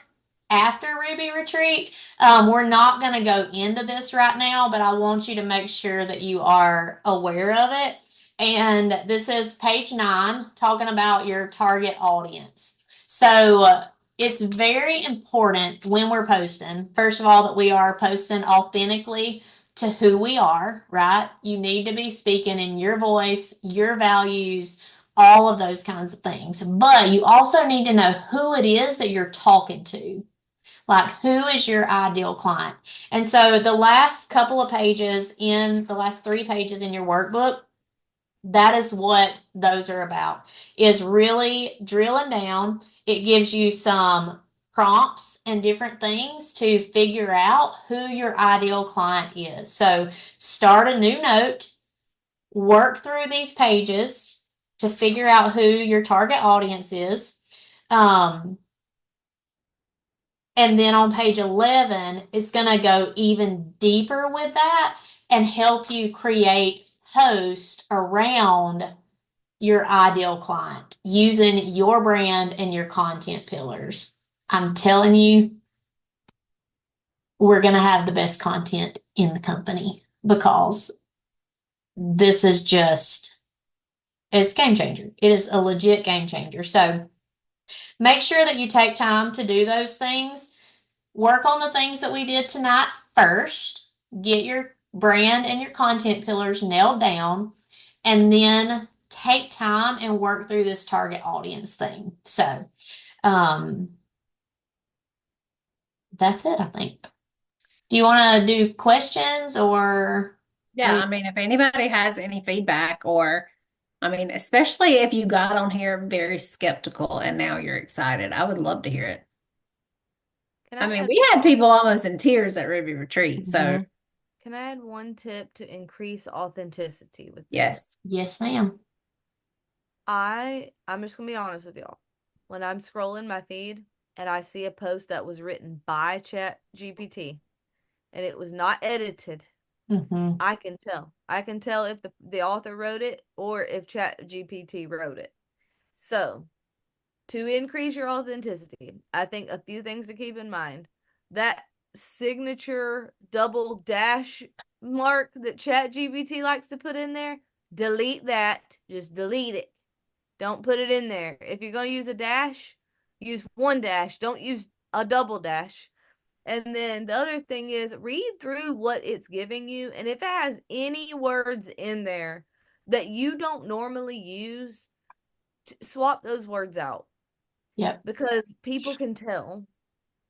after Ruby Retreat. We're not going to go into this right now, but I want you to make sure that you are aware of it. And this is page 9, talking about your target audience. So it's very important when we're posting, first of all, that we are posting authentically to who we are, right? You need to be speaking in your voice, your values, all of those kinds of things. But you also need to know who it is that you're talking to. Like, who is your ideal client? And so the last couple of pages in the last 3 pages in your workbook, that is what those are about, is really drilling down. It gives you some prompts and different things to figure out who your ideal client is. So start a new note, work through these pages to figure out who your target audience is. And then on page 11, it's going to go even deeper with that and help you create posts around your ideal client using your brand and your content pillars. I'm telling you, we're going to have the best content in the company because this is just, it's game changer. It is a legit game changer. So make sure that you take time to do those things. Work on the things that we did tonight first. Get your brand and your content pillars nailed down, and then take time and work through this target audience thing. So, that's it, I think. Do you want to do questions or Yeah, I mean, if anybody has any feedback or, I mean, especially if you got on here very skeptical and now you're excited, I would love to hear it. Can I I mean, add we had people almost in tears at Ruby Retreat. So, Can I add one tip to increase authenticity with this? yes. Yes, ma'am. I'm just gonna be honest with y'all. When I'm scrolling my feed and I see a post that was written by ChatGPT and it was not edited, I can tell. I can tell if the author wrote it or if ChatGPT wrote it. So, to increase your authenticity, I think a few things to keep in mind. That signature double dash mark that ChatGPT likes to put in there, delete that. Just delete it. Don't put it in there. If you're going to use a dash, use one dash. Don't use a double dash. And then the other thing is read through what it's giving you. And if it has any words in there that you don't normally use, swap those words out. Yep. Because people can tell.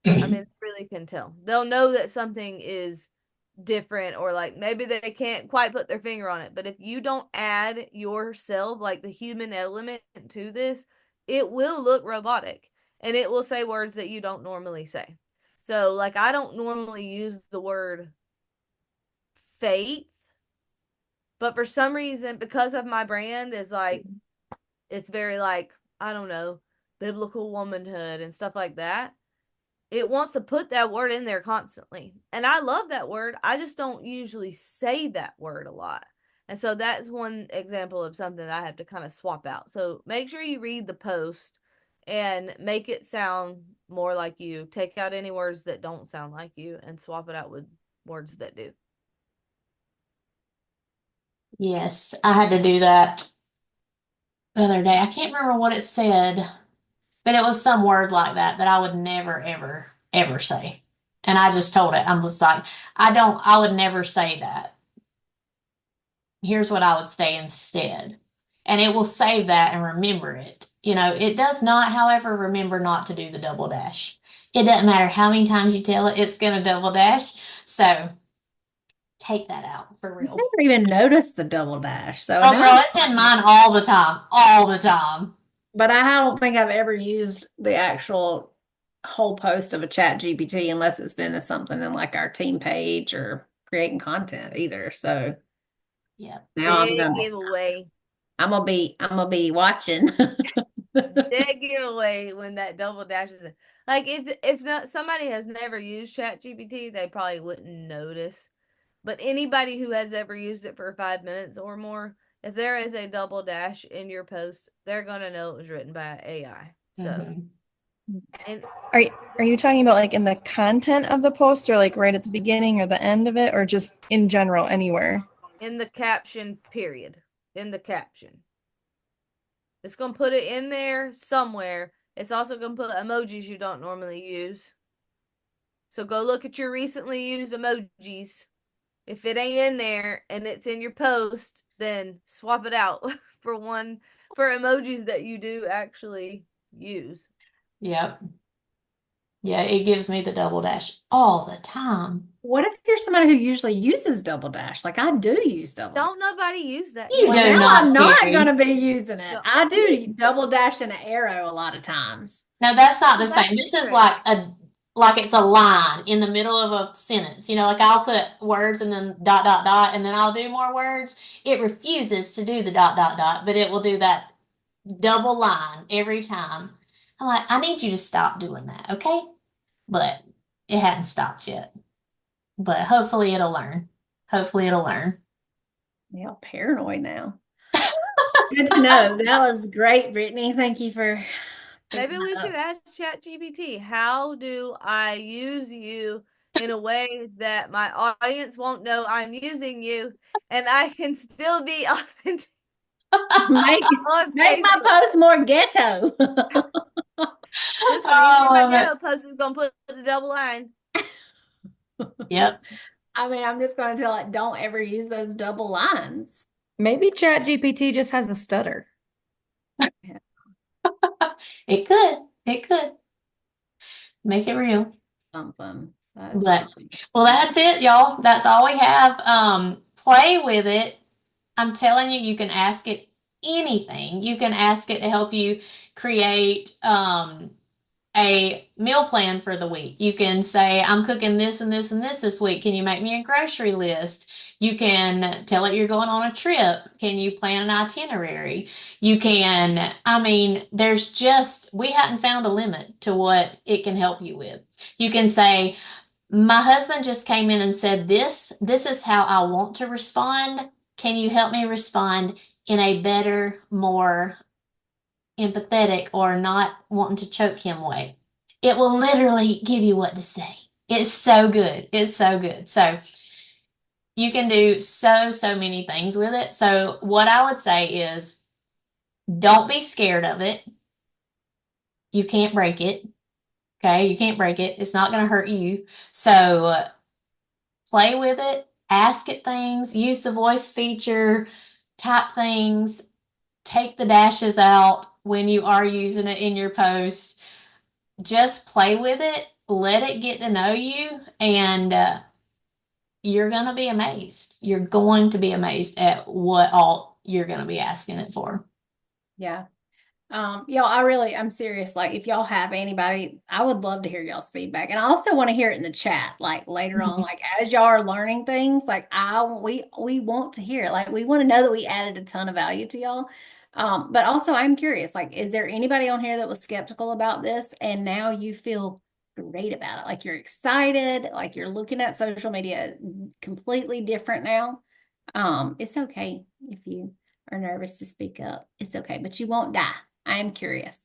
I mean, they really can tell. They'll know that something is different or like maybe they can't quite put their finger on it. But if you don't add yourself, like the human element to this, it will look robotic and it will say words that you don't normally say. So, like, I don't normally use the word faith, but for some reason, because of my brand is like, it's very like, I don't know, biblical womanhood and stuff like that. It wants to put that word in there constantly. And I love that word. I just don't usually say that word a lot. And so that's one example of something that I have to kind of swap out. So make sure you read the post and make it sound more like you. Take out any words that don't sound like you and swap it out with words that do. Yes, I had to do that the other day. I can't remember what it said, but it was some word like that that I would never, ever, ever say. And I just told it, I was like, I would never say that. Here's what I would say instead. And it will save that and remember it. You know, it does not, however, remember not to do the double dash. It doesn't matter how many times you tell it, it's going to double dash. So take that out for I real. never even noticed the double dash. So Oh, now, girl, it's in mine all the time. All the time. but I don't think I've ever used the actual whole post of a chat GPT unless it's been something in like our team page or creating content either. So Yeah. now Dead giveaway. I'm gonna be watching. Dead giveaway when that double dash is in. Like if not, somebody has never used ChatGPT, they probably wouldn't notice. But anybody who has ever used it for 5 minutes or more, if there is a double dash in your post, they're gonna know it was written by AI. So And Are you talking about like in the content of the post or like right at the beginning or the end of it or just in general anywhere? in the caption, period. In the caption. It's going to put it in there somewhere. It's also going to put emojis you don't normally use. So go look at your recently used emojis. If it ain't in there and it's in your post, then swap it out for emojis that you do actually use. Yep. Yeah, it gives me the double dash all the time. What if you're somebody who usually uses double dash? Like I do use double dash. Don't nobody use that You Well, yet. do now not, I'm not Terry. going to be using it. No. I do double dash and an arrow a lot of times. No, that's not the Well, that's same. This is different. like it's a line in the middle of a sentence. Like I'll put words and then dot dot dot and then I'll do more words. It refuses to do the dot dot dot, but it will do that double line every time. I'm like, I need you to stop doing that, okay? But it hadn't stopped yet. But hopefully it'll learn. Hopefully it'll learn. Yeah, paranoid now. Good to know. That was great, Brittany. Thank you for picking Maybe we that should up. ask ChatGPT, how do I use you in a way that my audience won't know I'm using you and I can still be authentic Make on make my Facebook? post more ghetto. Listen, I usually my love it. ghetto post is gonna put the double line. Yep. I mean, I'm just going to tell it, don't ever use those double lines. Maybe ChatGPT just has a stutter. It could. It could. Make it real. Something. That is But funny. well, that's it, y'all. That's all we have. Play with it. I'm telling you, you can ask it anything. You can ask it to help you create a meal plan for the week. You can say, I'm cooking this and this and this week. Can you make me a grocery list? You can tell it you're going on a trip. Can you plan an itinerary? You can, I mean, we hadn't found a limit to what it can help you with. You can say, my husband just came in and said this is how I want to respond. Can you help me respond in a better, more empathetic or not wanting to choke him way? It will literally give you what to say. It's so good. It's so good. So you can do so many things with it. So what I would say is don't be scared of it. You can't break it. Okay. You can't break it. It's not going to hurt you. So play with it, ask it things, use the voice feature, type things, take the dashes out when you are using it in your post. Just play with it, let it get to know you, and you're going to be amazed. You're going to be amazed at what all you're going to be asking it for. Yeah. Y'all, I'm serious. Like, if y'all have anybody, I would love to hear y'all's feedback. And I also want to hear it in the chat, like later on, like as y'all are learning things, like we want to hear it. Like, we want to know that we added a ton of value to y'all. But also I'm curious, like, is there anybody on here that was skeptical about this and now you feel great about it? Like you're excited, like you're looking at social media completely different now. It's okay if you are nervous to speak up. It's okay, but you won't die. I am curious.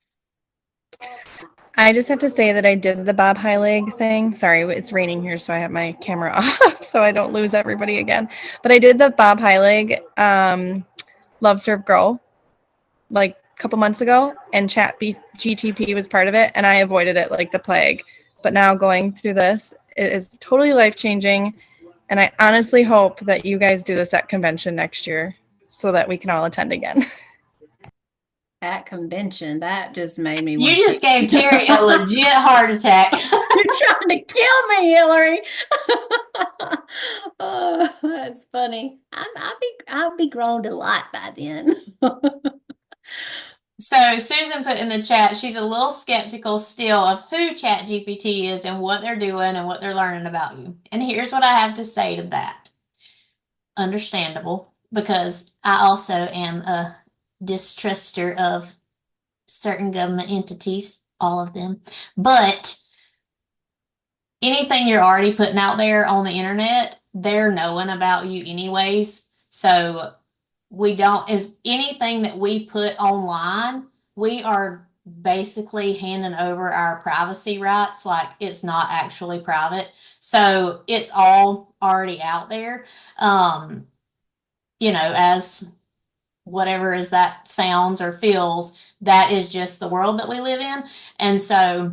I just have to say that I did the Bob Heilig thing. Sorry, it's raining here, so I have my camera off so I don't lose everybody again. But I did the Bob Heilig Love Serve Grow like a couple months ago, and GTP was part of it, and I avoided it like the plague. But now going through this, it is totally life-changing, and I honestly hope that you guys do this at convention next year so that we can all attend again. At convention, that just made me You want just gave Terry a legit heart attack. You're trying to kill me, Hillary. Oh, that's funny. I'll be grown to lot by then. So Susan put in the chat, she's a little skeptical still of who ChatGPT is and what they're doing and what they're learning about you. And here's what I have to say to that. Understandable, because I also am a distruster of certain government entities, all of them. But anything you're already putting out there on the internet, they're knowing about you anyways. So if anything that we put online, we are basically handing over our privacy rights, like it's not actually private. So it's all already out there. As whatever as that sounds or feels, that is just the world that we live in. And so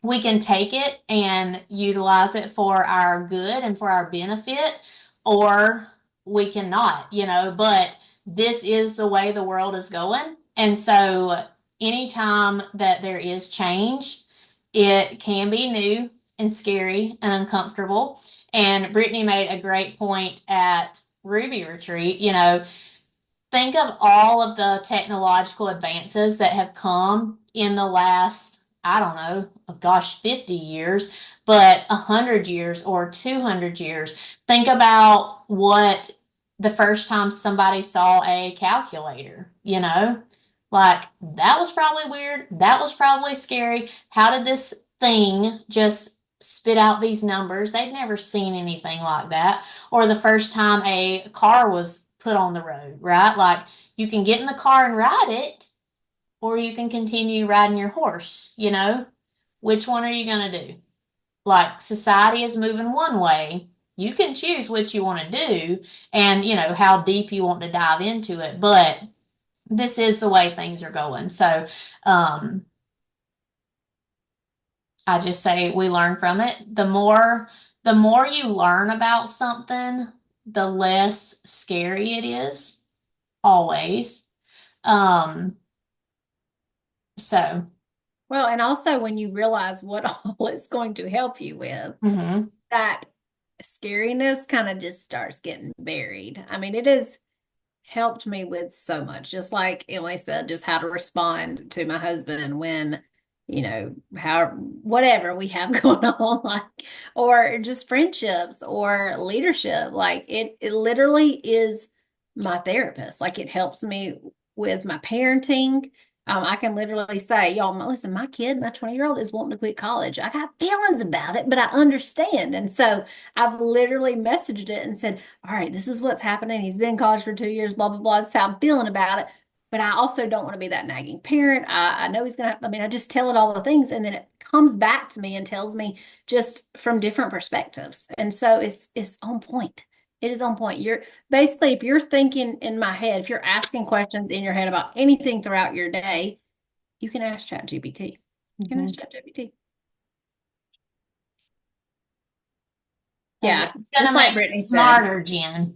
we can take it and utilize it for our good and for our benefit, or we cannot, but this is the way the world is going. And so anytime that there is change, it can be new and scary and uncomfortable. And Brittany made a great point at Ruby Retreat, think of all of the technological advances that have come in the last, I don't know, oh gosh, 50 years, but 100 years or 200 years. Think about what the first time somebody saw a calculator, like that was probably weird. That was probably scary. How did this thing just spit out these numbers? They'd never seen anything like that. Or the first time a car was put on the road, right? Like you can get in the car and ride it, or you can continue riding your horse, Which one are you going to do? Like society is moving one way. You can choose what you want to do and, how deep you want to dive into it. But this is the way things are going. So, I just say we learn from it. The more you learn about something, the less scary it is, always. Um, so, Well, and also when you realize what all it's going to help you with, mhm. that scariness kind of just starts getting buried. I mean, it has helped me with so much, just like Emily said, just how to respond to my husband when, how whatever we have going on, like, or just friendships or leadership. Like it literally is my therapist. Like it helps me with my parenting. I can literally say, y'all, listen, my kid, my 20-year-old is wanting to quit college. I got feelings about it, but I understand. And so I've literally messaged it and said, all right, this is what's happening. He's been in college for 2 years, blah, blah, blah. That's how I'm feeling about it. But I also don't want to be that nagging parent. I know he's going to, I just tell it all the things and then it comes back to me and tells me just from different perspectives. And so it's on point. It is on point. You're basically, if you're thinking in my head, if you're asking questions in your head about anything throughout your day, you can ask ChatGPT. You can ask ChatGPT. Yeah, It's going just to like make Brittany you said. smarter, Jen.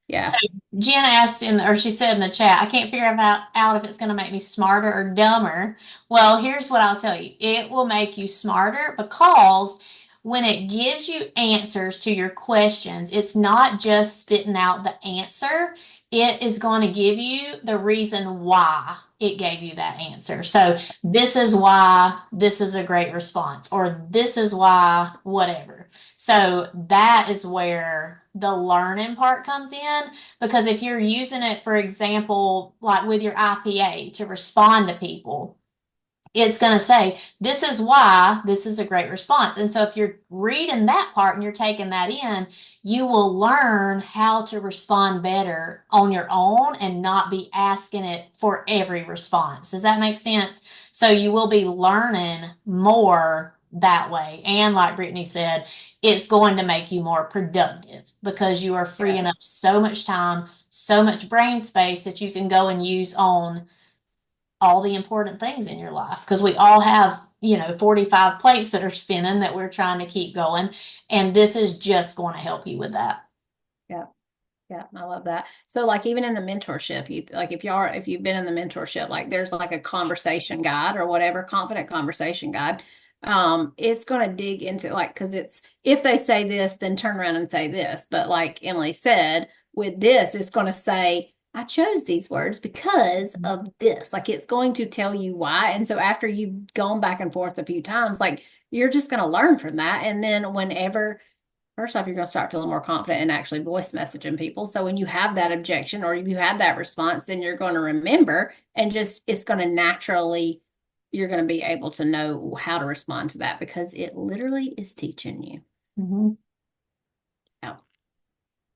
Yeah. So Jen asked or she said in the chat, I can't figure out if it's going to make me smarter or dumber. Well, here's what I'll tell you. It will make you smarter because when it gives you answers to your questions, it's not just spitting out the answer. It is going to give you the reason why it gave you that answer. So this is why this is a great response, or this is why whatever. So that is where the learning part comes in, because if you're using it, for example, like with your IPA to respond to people, it's going to say, this is why this is a great response. And so if you're reading that part and you're taking that in, you will learn how to respond better on your own and not be asking it for every response. Does that make sense? So you will be learning more that way. And like Brittany said, it's going to make you more productive because you are freeing up so much time, so much brain space that you can go and use on all the important things in your life, because we all have 45 plates that are spinning that we're trying to keep going, and this is just going to help you with that. Yeah, I love that. So like even in the mentorship, you like if you've been in the mentorship, like there's like a conversation guide or whatever, confident conversation guide. It's going to dig into like, because it's if they say this, then turn around and say this. But like Emily said, with this, it's going to say, I chose these words because of this. Like it's going to tell you why. And so after you've gone back and forth a few times, like you're just going to learn from that. And then whenever first off, you're going to start feeling more confident in actually voice messaging people. So when you have that objection or if you had that response, then you're going to remember and just it's going to naturally, you're going to be able to know how to respond to that because it literally is teaching you. Mm-hmm. Yeah.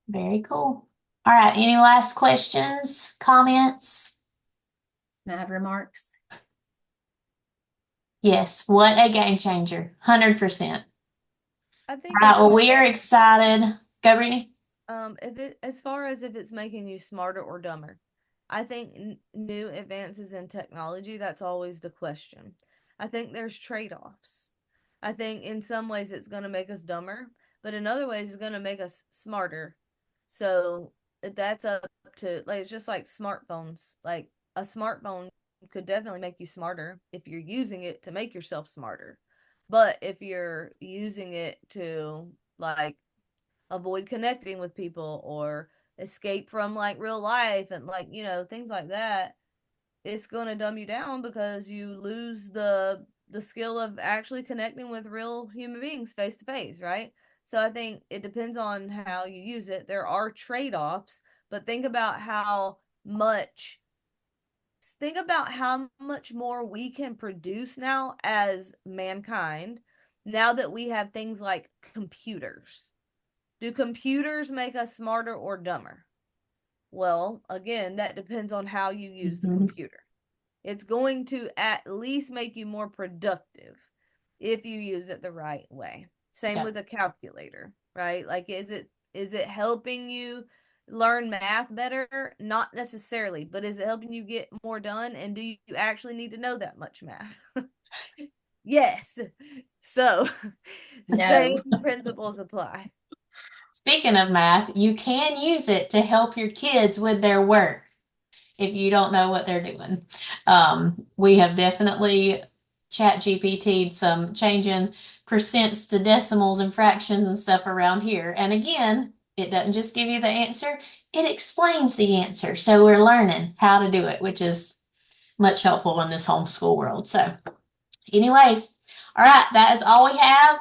Very cool. All right. Any last questions, comments? Add remarks? Yes, what a game changer. 100%. I All think right, as well, far we are excited. Go, Brittany. if it as far as if it's making you smarter or dumber, I think new advances in technology, that's always the question. I think there's trade-offs. I think in some ways it's going to make us dumber, but in other ways it's going to make us smarter. So that's up to, like, it's just like smartphones. Like a smartphone could definitely make you smarter if you're using it to make yourself smarter. But if you're using it to, like, avoid connecting with people or escape from like real life and, like, things like that, it's going to dumb you down because you lose the skill of actually connecting with real human beings face to face, right? So I think it depends on how you use it. There are trade-offs, but much think about how much more we can produce now as mankind, now that we have things like computers. Do computers make us smarter or dumber? Well, again, that depends on how you use the Mhm. computer. It's going to at least make you more productive if you use it the right way. Same Yeah. with a calculator, right? Like, is it helping you learn math better? Not necessarily, but is it helping you get more done? And do you actually need to know that much math? Yes. So, No. same principles apply. Speaking of math, you can use it to help your kids with their work if you don't know what they're doing. We have definitely ChatGPT'd some changing percents to decimals and fractions and stuff around here. And again, it doesn't just give you the answer, it explains the answer. So we're learning how to do it, which is much helpful in this homeschool world. So anyways, all right, that is all we have.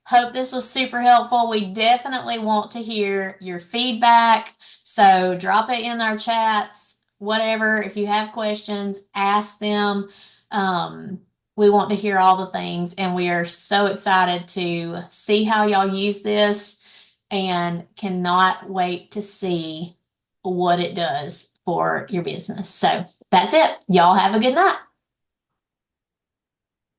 Hope this was super helpful. We definitely want to hear your feedback. So drop it in our chats, whatever. If you have questions, ask them. Um, we want to hear all the things, and we are so excited to see how y'all use this and cannot wait to see what it does for your business. So that's it. Y'all have a good night.